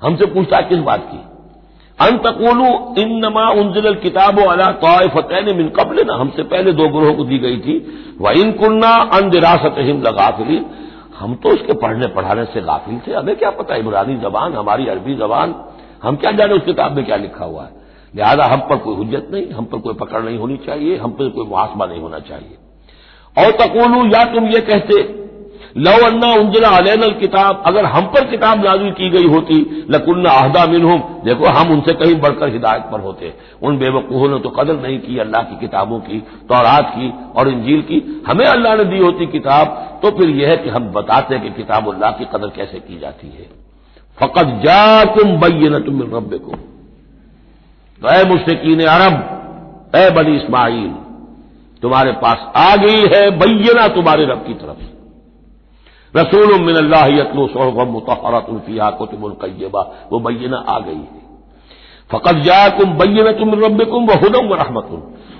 ہم سے پوچھتا ہے کس بات کی؟ ان تقولوا انما انزل الکتاب علی طائفتین من قبلنا، ہم سے پہلے 2 گروہوں کو دی گئی تھی. وان كنا عن دراستهم لغافلین، ہم تو اس کے پڑھنے پڑھانے سے غافل تھے، ہمیں کیا پتہ عبرانی زبان، ہماری عربی زبان، ہم کیا جانے اس کتاب میں کیا لکھا ہوا ہے. لہذا ہم پر کوئی حجت نہیں، ہم پر کوئی پکڑ نہیں ہونی چاہیے، ہم پر کوئی محاسبہ نہیں ہونا چاہیے. اور تقولوا، یا تم یہ کہتے، لو انا انزل علینا الکتاب، اگر ہم پر کتاب نازل کی گئی ہوتی، لکنا اہدی منہم، دیکھو ہم ان سے کہیں بڑھ کر ہدایت پر ہوتے. ان بے وقوفوں نے تو قدر نہیں کی اللہ کی کتابوں کی، تورات کی اور انجیل کی. ہمیں اللہ نے دی ہوتی کتاب تو پھر یہ ہے کہ ہم بتاتے کہ کتاب اللہ کی قدر کیسے کی جاتی ہے. فقد جاءکم بینۃ من ربکم، تو اے مشرکین عرب، اے بنی اسماعیل، تمہارے پاس آ گئی ہے بینہ تمہارے رب کی طرف سے. رسول من اللہ یتلو صحفا مطہرۃ فیہا کتب قیمہ، وہ بینہ آ گئی ہے. فقد جاءکم بینۃ من ربکم وہدی ورحمۃ،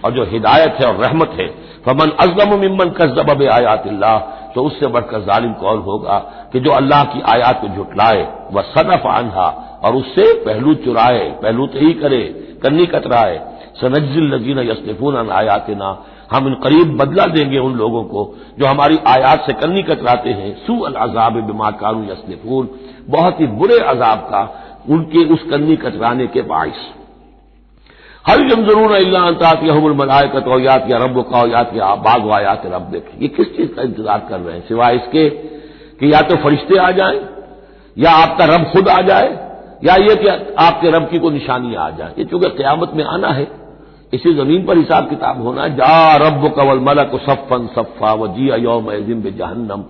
اور جو ہدایت ہے اور رحمت ہے. فمن اظلم ممن کذب بآیات اللہ، تو اس سے بڑھ کر ظالم کون ہوگا کہ جو اللہ کی آیات کو جھٹلائے، وصدف عنہا، اور اس سے پہلو چرائے، پہلو تہی کرے، کنی کترائے. سنجزی الذین یصدفون عن آیاتنا، ہم ان قریب بدلہ دیں گے ان لوگوں کو جو ہماری آیات سے کنی کتراتے ہیں. سوء العذاب بما کانوا یصدفون، بہت ہی برے عذاب کا ان کے اس کنی کترانے کے باعث. هل ينظرون الا ان تاتيهم الملائکۃ او یاتی ربک او یاتی بعض آیات ربک، یہ کس چیز کا انتظار کر رہے ہیں سوائے اس کے کہ یا تو فرشتے آ جائیں، یا آپ کا رب خود آ جائے، یا یہ کہ آپ کے رب کی کوئی نشانیاں آ جائیں. یہ چونکہ قیامت میں آنا ہے، اسی زمین پر حساب کتاب ہونا ہے. جا ربک والملک صفا صفا وجیء یومئذ بجہنم،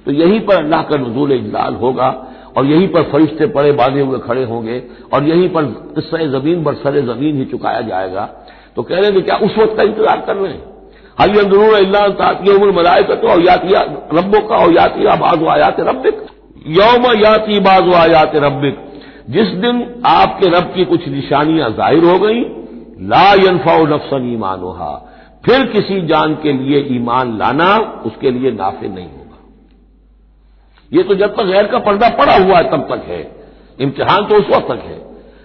تو یہیں پر اللہ کا نزول اجلال ہوگا، اور یہیں پر فرشتے پڑے باندھے ہوئے کھڑے ہوں گے، اور یہیں پر قصہ زمین بر سر زمین ہی چکایا جائے گا. تو کہہ رہے ہیں کہ کیا اس وقت کا انتظار کر رہے ہیں؟ هل ينظرون الا ان تاتيهم الملائکۃ او یاتی ربک او یاتی بعض آیات ربک، یوم یاتی بعض آیات ربک، جس دن آپ کے رب کی کچھ نشانیاں ظاہر ہو گئیں. لا ينفع نفسا ایمانها، پھر کسی جان کے لیے ایمان لانا اس کے لیے نافع نہیں ہوگا. یہ تو جب تک غیر کا پردہ پڑا ہوا ہے تب تک ہے، امتحان تو اس وقت تک ہے.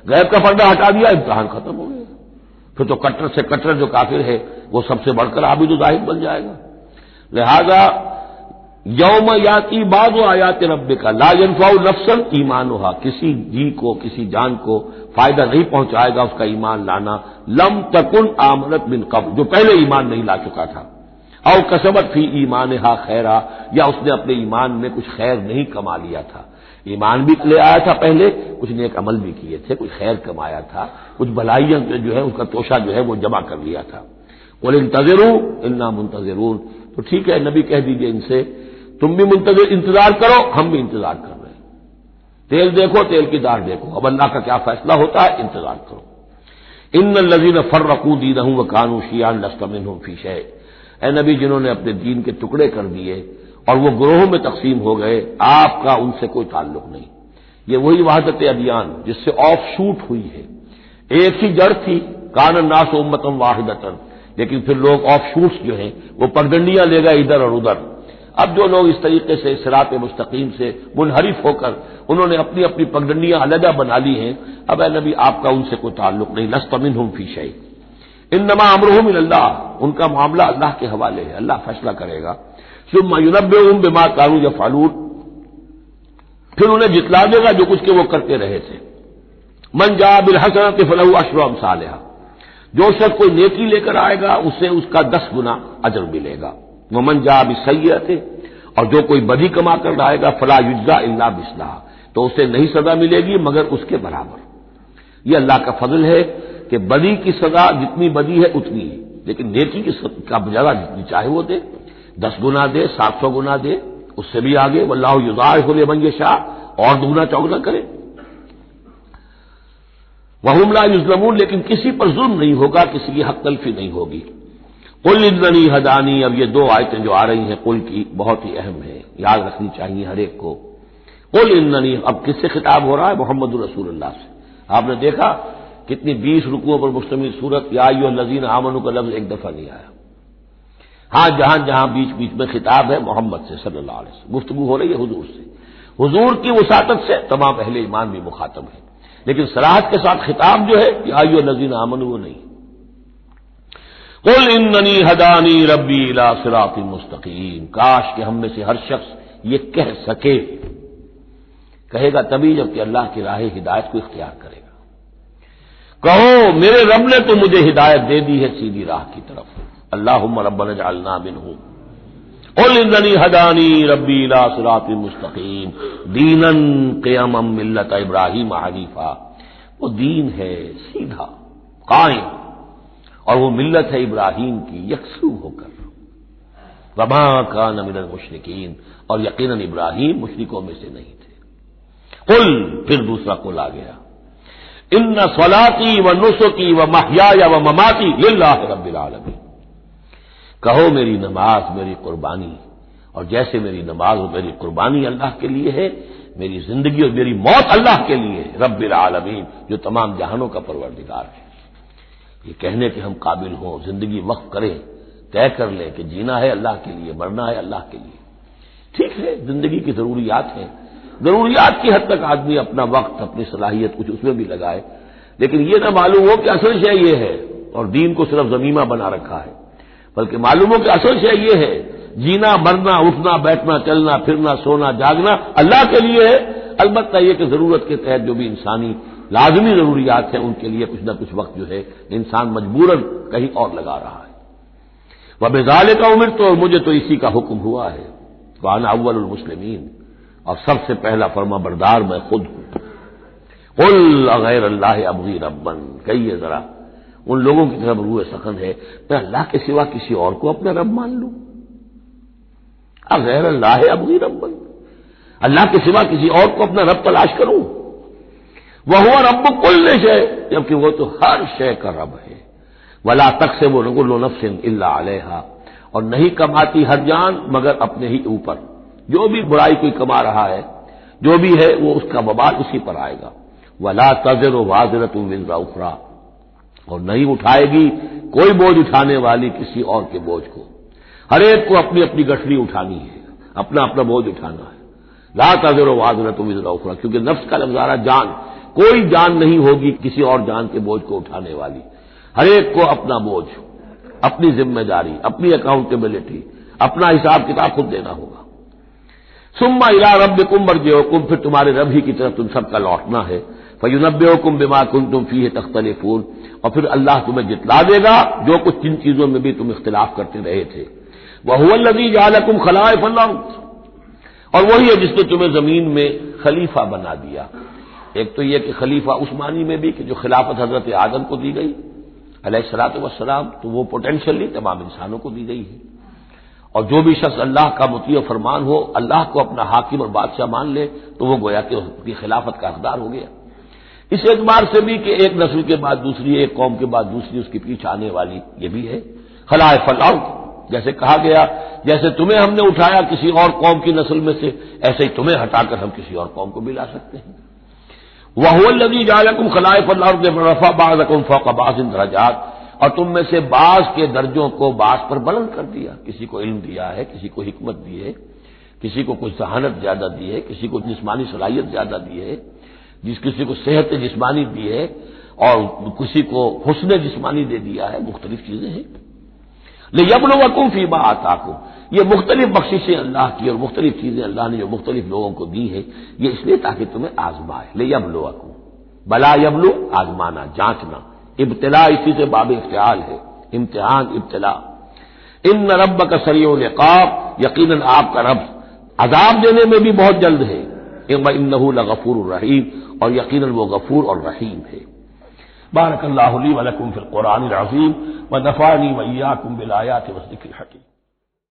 غیب کا پردہ ہٹا دیا، امتحان ختم ہو گیا، پھر تو کٹر سے کٹر جو کافر ہے وہ سب سے بڑھ کر عابد و زاہد بن جائے گا۔ لہذا یوم یاتی بعض آیات ربک لا ینفع نفسا ایمانها، کسی جی کو، کسی جان کو فائدہ نہیں پہنچائے گا اس کا ایمان لانا، لم تکن آمنت من قبل، جو پہلے ایمان نہیں لا چکا تھا، او کسبت فی ایمانها خیرا، یا اس نے اپنے ایمان میں کچھ خیر نہیں کما لیا تھا، ایمان بھی لے آیا تھا پہلے، کچھ نیک عمل بھی کیے تھے، کچھ خیر کمایا تھا، کچھ بھلائیاں جو ہے اس کا توشہ جو ہے وہ جمع کر لیا تھا۔ قل انتظروا انا منتظرون، تو ٹھیک ہے نبی کہہ دیجئے ان سے تم بھی انتظار کرو، ہم بھی انتظار کر رہے ہیں، تیل دیکھو تیل کی دار دیکھو، اب اللہ کا کیا فیصلہ ہوتا ہے انتظار کرو۔ ان الذین فرقوا دینهم وکانوا شیعا لست منهم فی شیء، اے نبی جنہوں نے اپنے دین کے ٹکڑے کر دیے اور وہ گروہوں میں تقسیم ہو گئے، آپ کا ان سے کوئی تعلق نہیں۔ یہ وہی وحدت ادیان جس سے آف شوٹ ہوئی ہے، ایک ہی جڑ تھی، کان الناس امۃ واحدۃ، لیکن پھر لوگ آف شوٹس جو ہیں وہ پگڈنڈیاں لے گئے ادھر اور ادھر۔ اب جو لوگ اس طریقے سے صراط مستقیم سے منحرف ہو کر انہوں نے اپنی اپنی پگڈنڈیاں علیحدہ بنا لی ہیں، اب اے نبی آپ کا ان سے کوئی تعلق نہیں، لست منہم فی شیء، انما امرهم الی اللہ، ان کا معاملہ اللہ کے حوالے ہے، اللہ فیصلہ کرے گا۔ ثم ینبئهم بما كانوا يفعلون، پھر انہیں جتلا دے گا جو کچھ کہ وہ کرتے رہے تھے۔ من جاء بالحسنۃ فلہ عشر امثالها، جو شخص کوئی نیکی لے کر آئے گا اسے اس کا 10 گنا اجر ملے گا۔ ومن جاء بالسیئۃ، اور جو کوئی بدی کما کر آئے گا فلا یجزا الا مثلها، تو اسے نہیں سزا ملے گی مگر اس کے برابر۔ یہ اللہ کا فضل ہے کہ بدی کی سزا جتنی بدی ہے اتنی ہے، لیکن نیکی کی کا بجانا جتنی چاہے وہ دے، 10 گنا دے، 700 گنا دے، اس سے بھی آگے، واللہ یضاعف لمن یشاء، اور دگنا چوگنا کرے۔ وہم لا یظلمون، لیکن کسی پر ظلم نہیں ہوگا، کسی کی حق تلفی نہیں ہوگی۔ قل اننی ہدانی، اب یہ 2 آیتیں جو آ رہی ہیں قل کی بہت ہی اہم ہیں، یاد رکھنی چاہیے ہر ایک کو۔ قل اننی، اب کس سے خطاب ہو رہا ہے؟ محمد رسول اللہ سے۔ آپ نے دیکھا کتنی 20 رکوعوں پر مشتمل سورت یا ایھا الذین آمنوا کا لفظ ایک دفعہ نہیں آیا۔ ہاں جہاں جہاں بیچ بیچ میں خطاب ہے محمد سے صلی اللہ علیہ وسلم، گفتگو ہو رہی ہے حضور سے، حضور کی وساطت سے تمام اہل ایمان بھی مخاطب ہیں، لیکن صراحت کے ساتھ خطاب جو ہے یا ایھا الذین آمنوا وہ نہیں۔ قل اننی ہدانی ربی الی صراط مستقیم، کاش کہ ہم میں سے ہر شخص یہ کہہ سکے، کہے گا تبھی جب کہ اللہ کی راہ ہدایت کو اختیار کرے گا۔ کہو میرے رب نے تو مجھے ہدایت دے دی ہے سیدھی راہ کی طرف، اللہم ربنا اجعلنا منہم۔ قل اننی ہدانی ربی الی صراط مستقیم دینا قیما ملت ابراہیم حنیفا، وہ دین ہے سیدھا قائم، اور وہ ملت ہے ابراہیم کی یکسو ہو کر، وما کان من المشرکین، اور یقیناً ابراہیم مشرکوں میں سے نہیں تھے۔ قل، پھر دوسرا قل آ گیا، ان صلاتی و نسکی و محیای و مماتی للہ رب العالمین، کہو میری نماز، میری قربانی، اور جیسے میری نماز اور میری قربانی اللہ کے لیے ہے، میری زندگی اور میری موت اللہ کے لیے ہے، رب العالمین، جو تمام جہانوں کا پروردگار ہے۔ یہ کہنے کے ہم قابل ہوں، زندگی وقف کریں، طے کر لیں کہ جینا ہے اللہ کے لیے، مرنا ہے اللہ کے لیے۔ ٹھیک ہے زندگی کی ضروریات ہیں، ضروریات کی حد تک آدمی اپنا وقت، اپنی صلاحیت کچھ اس میں بھی لگائے، لیکن یہ نہ معلوم ہو کہ اصل شے یہ ہے اور دین کو صرف ضمیمہ بنا رکھا ہے، بلکہ معلوم ہو کہ اصل شے یہ ہے، جینا، مرنا، اٹھنا، بیٹھنا، چلنا، پھرنا، سونا، جاگنا اللہ کے لیے ہے۔ البتہ یہ کہ ضرورت کے تحت جو بھی انسانی لازمی ضروریات ہیں ان کے لیے کچھ نہ کچھ وقت جو ہے انسان مجبوراً کہیں اور لگا رہا ہے۔ وَبِذَالِكَ أُمِرْتُ، اور مجھے تو اسی کا حکم ہوا ہے، وَأَنَا أَوَّلُ الْمُسْلِمِينَ، اور سب سے پہلا فرما بردار میں خود ہوں۔ قُلْ أَغَيْرَ اللَّهِ أَبْغِي رَبًّا، کہیے ذرا ان لوگوں کی طرف روح سخن ہے، میں اللہ کے سوا کسی اور کو اپنا رب مان لوں؟ أَغَيْرَ اللَّهِ أَبْغِي رَبًّا، اللہ کے سوا کسی اور کو اپنا رب تلاش کروں؟ وَهُوَ رَبُّ كُلِّ شَيْءٍ، جبکہ وہ تو ہر شے کا رب ہے۔ وَلَا تَكْسِبُ كُلُّ نَفْسٍ إِلَّا عَلَيْهَا، اور نہیں کماتی ہر جان مگر اپنے ہی اوپر، جو بھی برائی کوئی کما رہا ہے جو بھی ہے وہ اس کا وبال اسی پر آئے گا۔ وَلَا تَزِرُ وَازِرَةٌ وِزْرَ أُخْرَىٰ، اور نہیں اٹھائے گی کوئی بوجھ اٹھانے والی کسی اور کے بوجھ کو، ہر ایک کو اپنی اپنی گٹھڑی اٹھانی ہے، اپنا اپنا بوجھ اٹھانا ہے۔ لا تَزِرُ وَازِرَةٌ وِزْرَ أُخْرَىٰ، کیونکہ نفس کا لفظ آ رہا جان، کوئی جان نہیں ہوگی کسی اور جان کے بوجھ کو اٹھانے والی، ہر ایک کو اپنا بوجھ، اپنی ذمہ داری، اپنی اکاؤنٹیبلٹی، اپنا حساب کتاب خود دینا ہوگا۔ ثم الی ربکم مرجعکم، پھر تمہارے رب ہی کی طرف تم سب کا لوٹنا ہے، فینبئکم بما کنتم فیہ تختلفون، اور پھر اللہ تمہیں جتلا دے گا جو کچھ جن چیزوں میں بھی تم اختلاف کرتے رہے تھے۔ وہو الذی جعلکم خلائف الارض، اور وہی ہے جس نے تمہیں زمین میں خلیفہ بنا دیا۔ ایک تو یہ کہ خلیفہ اس معنی میں بھی کہ جو خلافت حضرت آدم کو دی گئی علیہ الصلوۃ والسلام، تو وہ پوٹینشلی تمام انسانوں کو دی گئی ہے، اور جو بھی شخص اللہ کا مطیع و فرمان ہو، اللہ کو اپنا حاکم اور بادشاہ مان لے، تو وہ گویا کہ اس کی خلافت کا حقدار ہو گیا۔ اس اعتبار سے بھی کہ ایک نسل کے بعد دوسری، ایک قوم کے بعد دوسری اس کے پیچھے آنے والی، یہ بھی ہے خلائف الارض، جیسے کہا گیا جیسے تمہیں ہم نے اٹھایا کسی اور قوم کی نسل میں سے، ایسے ہی تمہیں ہٹا کر ہم کسی اور قوم کو بھی لا سکتے ہیں۔ وَهُوَ الَّذِي جَعَلَكُمْ خَلَائِفَ الْأَرْضِ وَرَفَعَ بَعْضَكُمْ فَوْقَ بَعْضٍ دَرَجَاتٍ، اور تم میں سے بعض کے درجوں کو بعض پر بلند کر دیا، کسی کو علم دیا ہے، کسی کو حکمت دی ہے، کسی کو کچھ ذہانت زیادہ دی ہے، کسی کو جسمانی صلاحیت زیادہ دی ہے، کسی کو صحت جسمانی دی ہے، اور کسی کو حسن جسمانی دے دیا ہے، مختلف چیزیں ہیں۔ لِيَبْلُوَكُمْ فِيمَا آتَاكُمْ، یہ مختلف بخششیں اللہ کی اور مختلف چیزیں اللہ نے جو مختلف لوگوں کو دی ہیں، یہ اس لیے تاکہ تمہیں آزمائے۔ لِيَبْلُوَكُمْ، بلا یبلو آزمانا، جانچنا، ابتلا اسی سے باب افتعال ہے، امتحان، ابتلا۔ ان ربک سریع العقاب، یقیناً آپ کا رب عذاب دینے میں بھی بہت جلد ہے، انہ لغفور الرحیم، اور یقیناً وہ غفور اور رحیم ہے۔ بارک اللہ لی ولکم فی القرآن العظیم ونفعنی وإیاکم بالآیات والذکر الحکیم۔